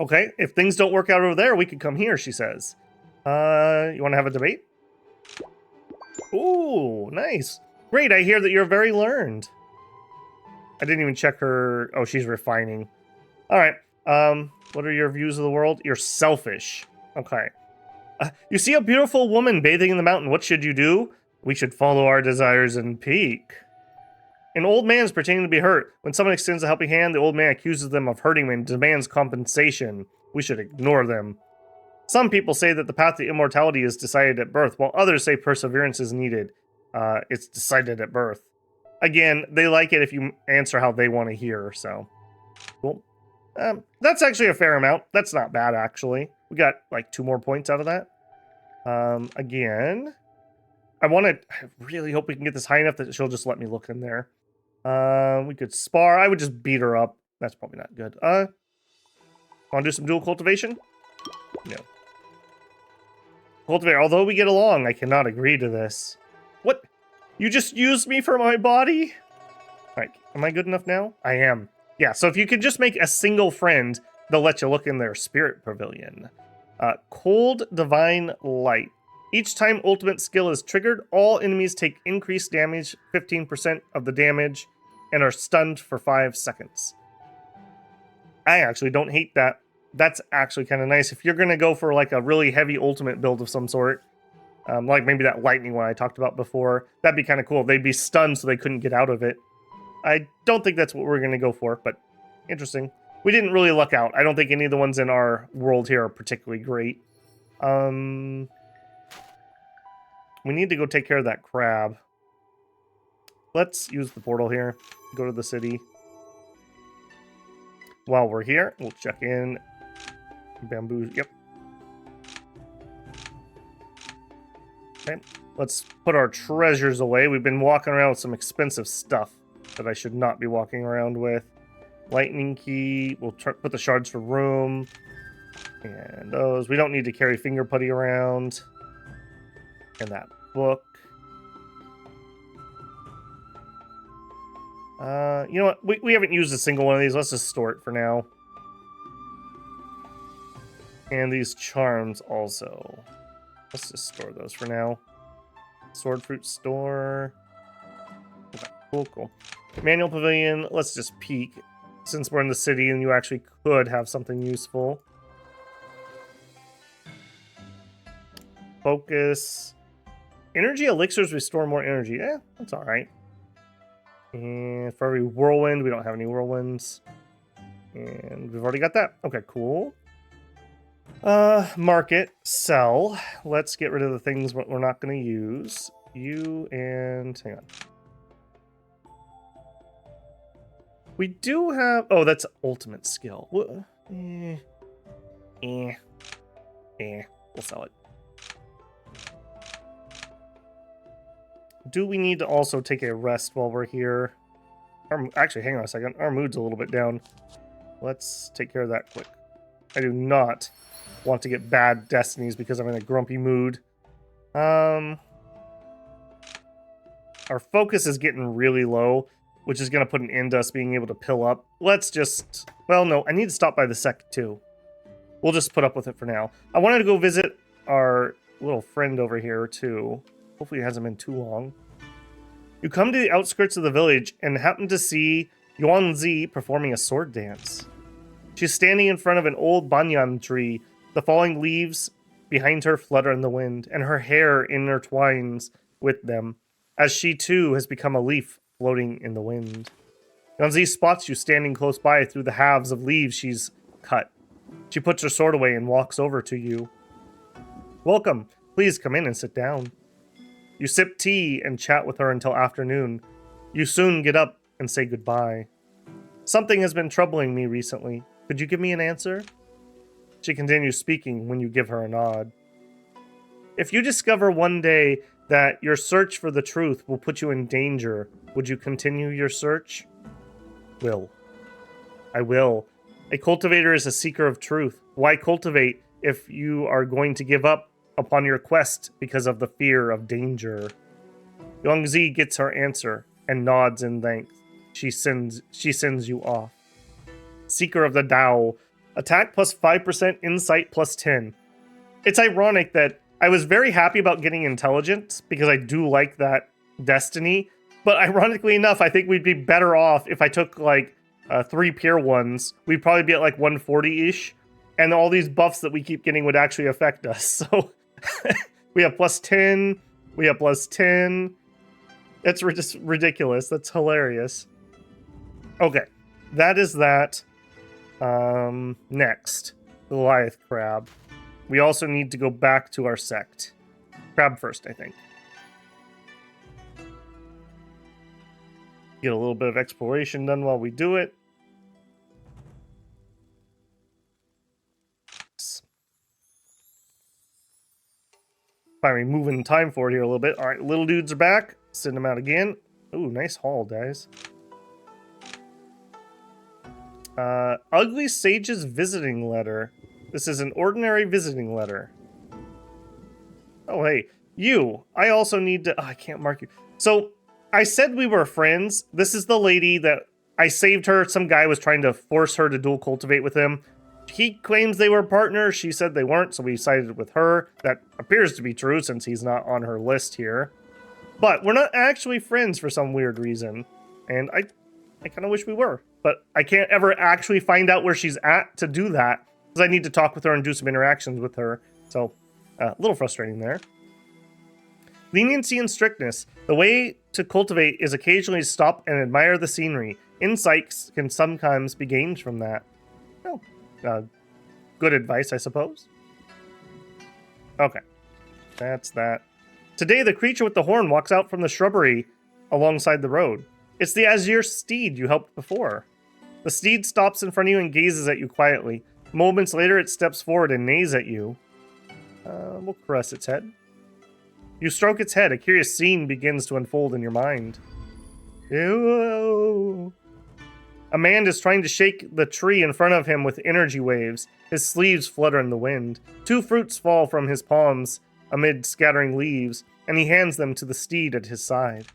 Okay, if things don't work out over there, we could come here, she says. You want to have a debate? Ooh, nice. Great, I hear that you're very learned. I didn't even check her... Oh, she's refining. Alright, what are your views of the world? You're selfish. Okay. You see a beautiful woman bathing in the mountain. What should you do? We should follow our desires and peek. An old man is pretending to be hurt. When someone extends a helping hand, the old man accuses them of hurting him and demands compensation. We should ignore them. Some people say that the path to immortality is decided at birth, while others say perseverance is needed. It's decided at birth. Again, they like it if you answer how they want to hear, so. Cool. That's actually a fair amount. That's not bad, actually. We got, like, 2 more points out of that. Again, I really hope we can get this high enough that she'll just let me look in there. We could spar. I would just beat her up. That's probably not good. Want to do some dual cultivation? No. Cultivator, although we get along, I cannot agree to this. What? You just used me for my body? Alright, am I good enough now? I am. Yeah, so if you could just make a single friend, they'll let you look in their spirit pavilion. Cold Divine Light. Each time ultimate skill is triggered, all enemies take increased damage, 15% of the damage, and are stunned for 5 seconds. I actually don't hate that. That's actually kind of nice. If you're going to go for like a really heavy ultimate build of some sort, like maybe that lightning one I talked about before, that'd be kind of cool. They'd be stunned so they couldn't get out of it. I don't think that's what we're going to go for, but interesting. We didn't really luck out. I don't think any of the ones in our world here are particularly great. We need to go take care of that crab. Let's use the portal here. Go to the city. While we're here, we'll check in. Bamboo, yep. Okay, let's put our treasures away. We've been walking around with some expensive stuff that I should not be walking around with. Lightning key. We'll put the shards for room. And those. We don't need to carry finger putty around. And that book. You know what? We haven't used a single one of these. Let's just store it for now. And these charms also. Let's just store those for now. Sword fruit store. Okay, cool. Manual pavilion. Let's just peek. Since we're in the city and you actually could have something useful. Focus. Energy elixirs restore more energy. Eh, that's alright. And for every whirlwind, we don't have any whirlwinds. And we've already got that. Okay, cool. Market, sell. Let's get rid of the things we're not going to use. You and... hang on. We do have... oh, that's ultimate skill. We'll sell it. Do we need to also take a rest while we're here? Actually, hang on a second. Our mood's a little bit down. Let's take care of that quick. I do not want to get bad destinies because I'm in a grumpy mood. Our focus is getting really low, which is going to put an end to us being able to pill up. Let's just... well, no, I need to stop by the sect too. We'll just put up with it for now. I wanted to go visit our little friend over here too. Hopefully it hasn't been too long. You come to the outskirts of the village and happen to see Yuanzi performing a sword dance. She's standing in front of an old banyan tree. The falling leaves behind her flutter in the wind, and her hair intertwines with them, as she too has become a leaf floating in the wind. Xianxia spots you standing close by through the halves of leaves she's cut. She puts her sword away and walks over to you. Welcome. Please come in and sit down. You sip tea and chat with her until afternoon. You soon get up and say goodbye. Something has been troubling me recently. Could you give me an answer? She continues speaking when you give her a nod. If you discover one day that your search for the truth will put you in danger, would you continue your search? Will. I will. A cultivator is a seeker of truth. Why cultivate if you are going to give up upon your quest because of the fear of danger? Xianxia gets her answer and nods in thanks. She sends you off. Seeker of the Tao. Attack plus 5%, insight plus 10. It's ironic that I was very happy about getting intelligence because I do like that destiny. But ironically enough, I think we'd be better off if I took like 3 peer ones. We'd probably be at like 140-ish. And all these buffs that we keep getting would actually affect us. So we have plus 10. We have plus 10. That's just ridiculous. That's hilarious. Okay. That is that. Next. Goliath Crab. We also need to go back to our sect. Crab first, I think. Get a little bit of exploration done while we do it. Finally moving time forward here a little bit. All right, little dudes are back. Send them out again. Ooh, nice haul, guys. Ugly Sage's visiting letter. This is an ordinary visiting letter. Oh, hey. You. I also need to... Oh, I can't mark you. So, I said we were friends. This is the lady that I saved her. Some guy was trying to force her to dual cultivate with him. He claims they were partners. She said they weren't, so we sided with her. That appears to be true since he's not on her list here. But we're not actually friends for some weird reason. And I kind of wish we were. But I can't ever actually find out where she's at to do that. Because I need to talk with her and do some interactions with her. So, a little frustrating there. Leniency and strictness. The way to cultivate is occasionally to stop and admire the scenery. Insights can sometimes be gained from that. Oh, good advice, I suppose. Okay, that's that. Today, the creature with the horn walks out from the shrubbery alongside the road. It's the azure steed you helped before. The steed stops in front of you and gazes at you quietly. Moments later, it steps forward and neighs at you. We'll caress its head. You stroke its head. A curious scene begins to unfold in your mind. Ew. A man is trying to shake the tree in front of him with energy waves. His sleeves flutter in the wind. 2 fruits fall from his palms amid scattering leaves, and he hands them to the steed at his side.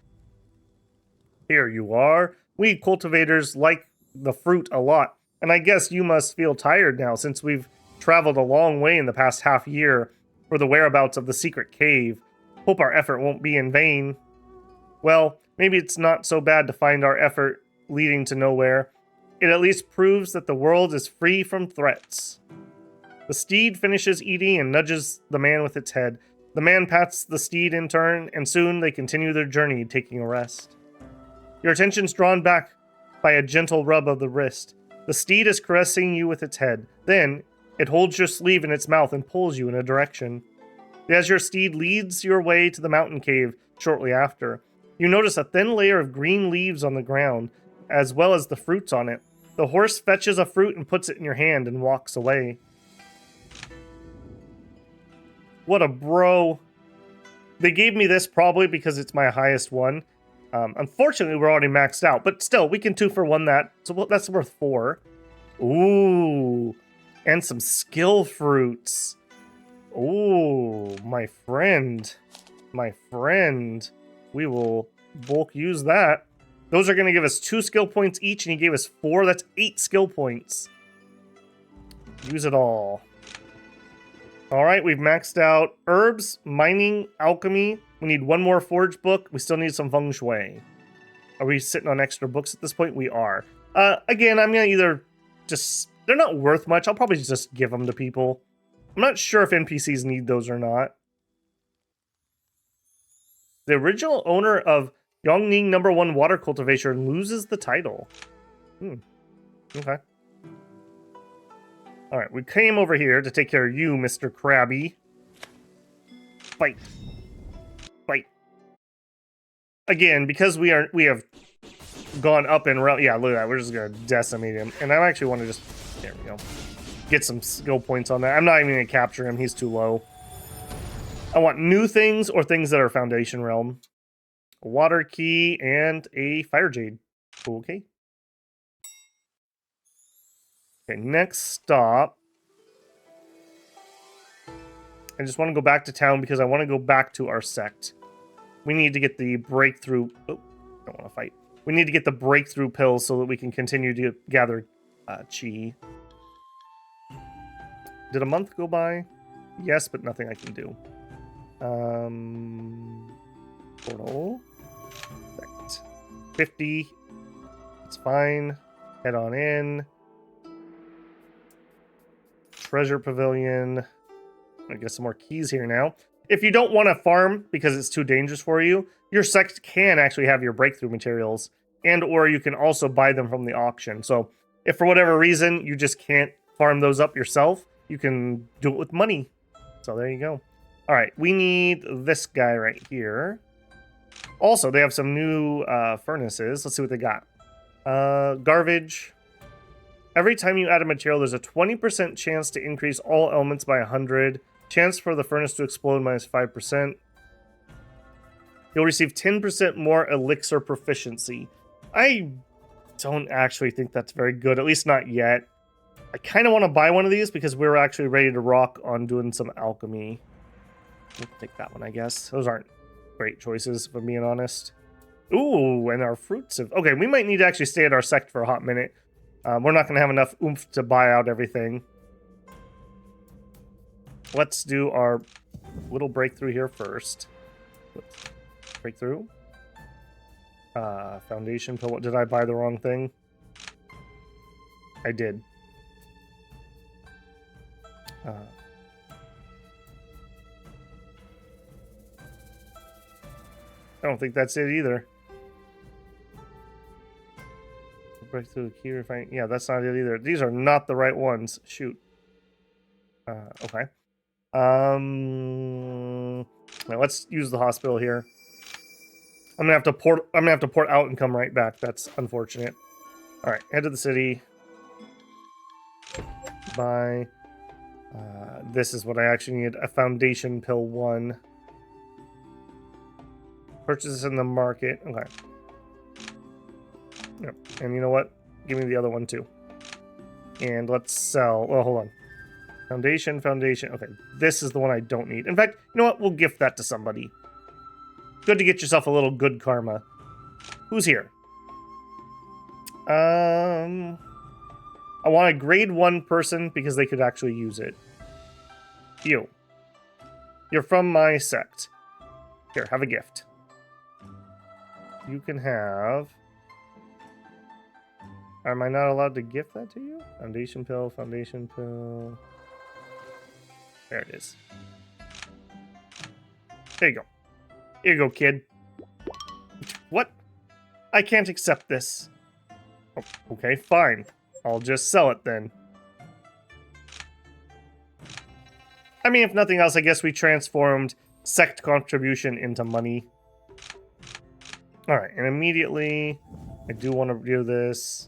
Here you are. We cultivators like the fruit a lot, and I guess you must feel tired now since we've traveled a long way in the past half year for the whereabouts of the secret cave. Hope our effort won't be in vain. Well, maybe it's not so bad to find our effort leading to nowhere. It at least proves that the world is free from threats. The steed finishes eating and nudges the man with its head. The man pats the steed in turn, and soon they continue their journey, taking a rest. Your attention's drawn back by a gentle rub of the wrist. The steed is caressing you with its head. Then, it holds your sleeve in its mouth and pulls you in a direction. As your steed leads your way to the mountain cave shortly after, you notice a thin layer of green leaves on the ground, as well as the fruits on it. The horse fetches a fruit and puts it in your hand and walks away. What a bro. They gave me this probably because it's my highest one. Unfortunately, we're already maxed out, but still, we can 2-for-1 that, so that's worth 4. Ooh, and some skill fruits. Ooh, my friend. My friend. We will bulk use that. Those are going to give us 2 skill points each, and he gave us 4. That's 8 skill points. Use it all. Alright, we've maxed out herbs, mining, alchemy. We need 1 more forge book. We still need some feng shui. Are we sitting on extra books at this point? We are. Again, I'm going to either just They're not worth much. I'll probably just give them to people. I'm not sure if NPCs need those or not. The original owner of Yongning #1 water cultivation loses the title. Okay. Alright, we came over here to take care of you, Mr. Krabby. Fight. Fight. Again, because we have gone up in realm. Yeah, look at that. We're just gonna decimate him. And I actually want to just, there we go, get some skill points on that. I'm not even gonna capture him. He's too low. I want new things or things that are foundation realm. A water key and a fire jade. Okay. Okay, next stop. I just want to go back to town because I want to go back to our sect. We need to get the breakthrough. Oh, don't want to fight. We need to get the breakthrough pills so that we can continue to gather chi. Did a month go by? Yes, but nothing I can do. Portal. Perfect. 50. It's fine. Head on in. Treasure pavilion. I guess some more keys here now. If you don't want to farm because it's too dangerous for you, your sect can actually have your breakthrough materials, and or you can also buy them from the auction. So if for whatever reason you just can't farm those up yourself, you can do it with money. So there you go. All right, we need this guy right here. Also, they have some new furnaces. Let's see what they got. Garbage. Every time you add a material, there's a 20% chance to increase all elements by 100. Chance for the furnace to explode -5%. You'll receive 10% more elixir proficiency. I don't actually think that's very good, at least not yet. I kind of want to buy one of these because we're actually ready to rock on doing some alchemy. We'll take that one, I guess. Those aren't great choices, if I'm being honest. Ooh, and our fruits have... Okay, we might need to actually stay at our sect for a hot minute. We're not going to have enough oomph to buy out everything. Let's do our little breakthrough here first. Breakthrough. Foundation pill. Did I buy the wrong thing? I did. I don't think that's it either. Breakthrough key refine. Yeah, that's not it either. These are not the right ones. Shoot. Okay. Now let's use the hospital here. I'm gonna have to port out and come right back. That's unfortunate. All right, head to the city. Buy. This is what I actually need. A foundation pill 1. Purchase this in the market. Okay. Yep. And you know what? Give me the other one too. And let's sell. Oh, hold on. Foundation. Okay, this is the one I don't need. In fact, you know what? We'll gift that to somebody. Good to get yourself a little good karma. Who's here? I want a grade 1 person because they could actually use it. You. You're from my sect. Here, have a gift. You can have... Am I not allowed to gift that to you? Foundation pill, foundation pill... There it is. There you go. Here you go, kid. What? I can't accept this. Oh, okay, fine. I'll just sell it then. I mean, if nothing else, I guess we transformed sect contribution into money. Alright, and immediately, I do want to do this.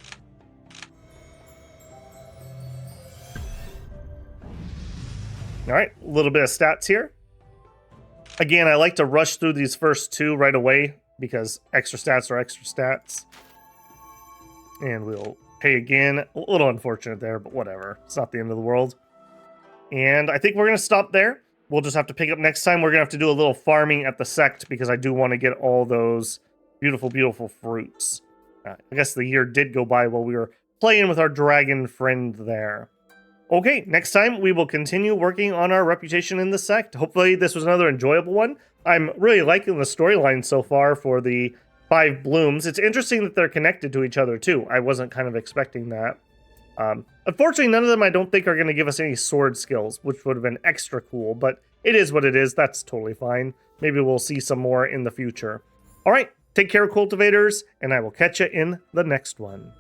Alright, a little bit of stats here. Again, I like to rush through these first 2 right away because extra stats are extra stats. And we'll pay again. A little unfortunate there, but whatever. It's not the end of the world. And I think we're going to stop there. We'll just have to pick up next time. We're going to have to do a little farming at the sect because I do want to get all those beautiful, beautiful fruits. I guess the year did go by while we were playing with our dragon friend there. Okay, next time we will continue working on our reputation in the sect. Hopefully this was another enjoyable one. I'm really liking the storyline so far for the 5 blooms. It's interesting that they're connected to each other too. I wasn't kind of expecting that. Unfortunately, none of them I don't think are going to give us any sword skills, which would have been extra cool, but it is what it is. That's totally fine. Maybe we'll see some more in the future. All right, take care, cultivators, and I will catch you in the next one.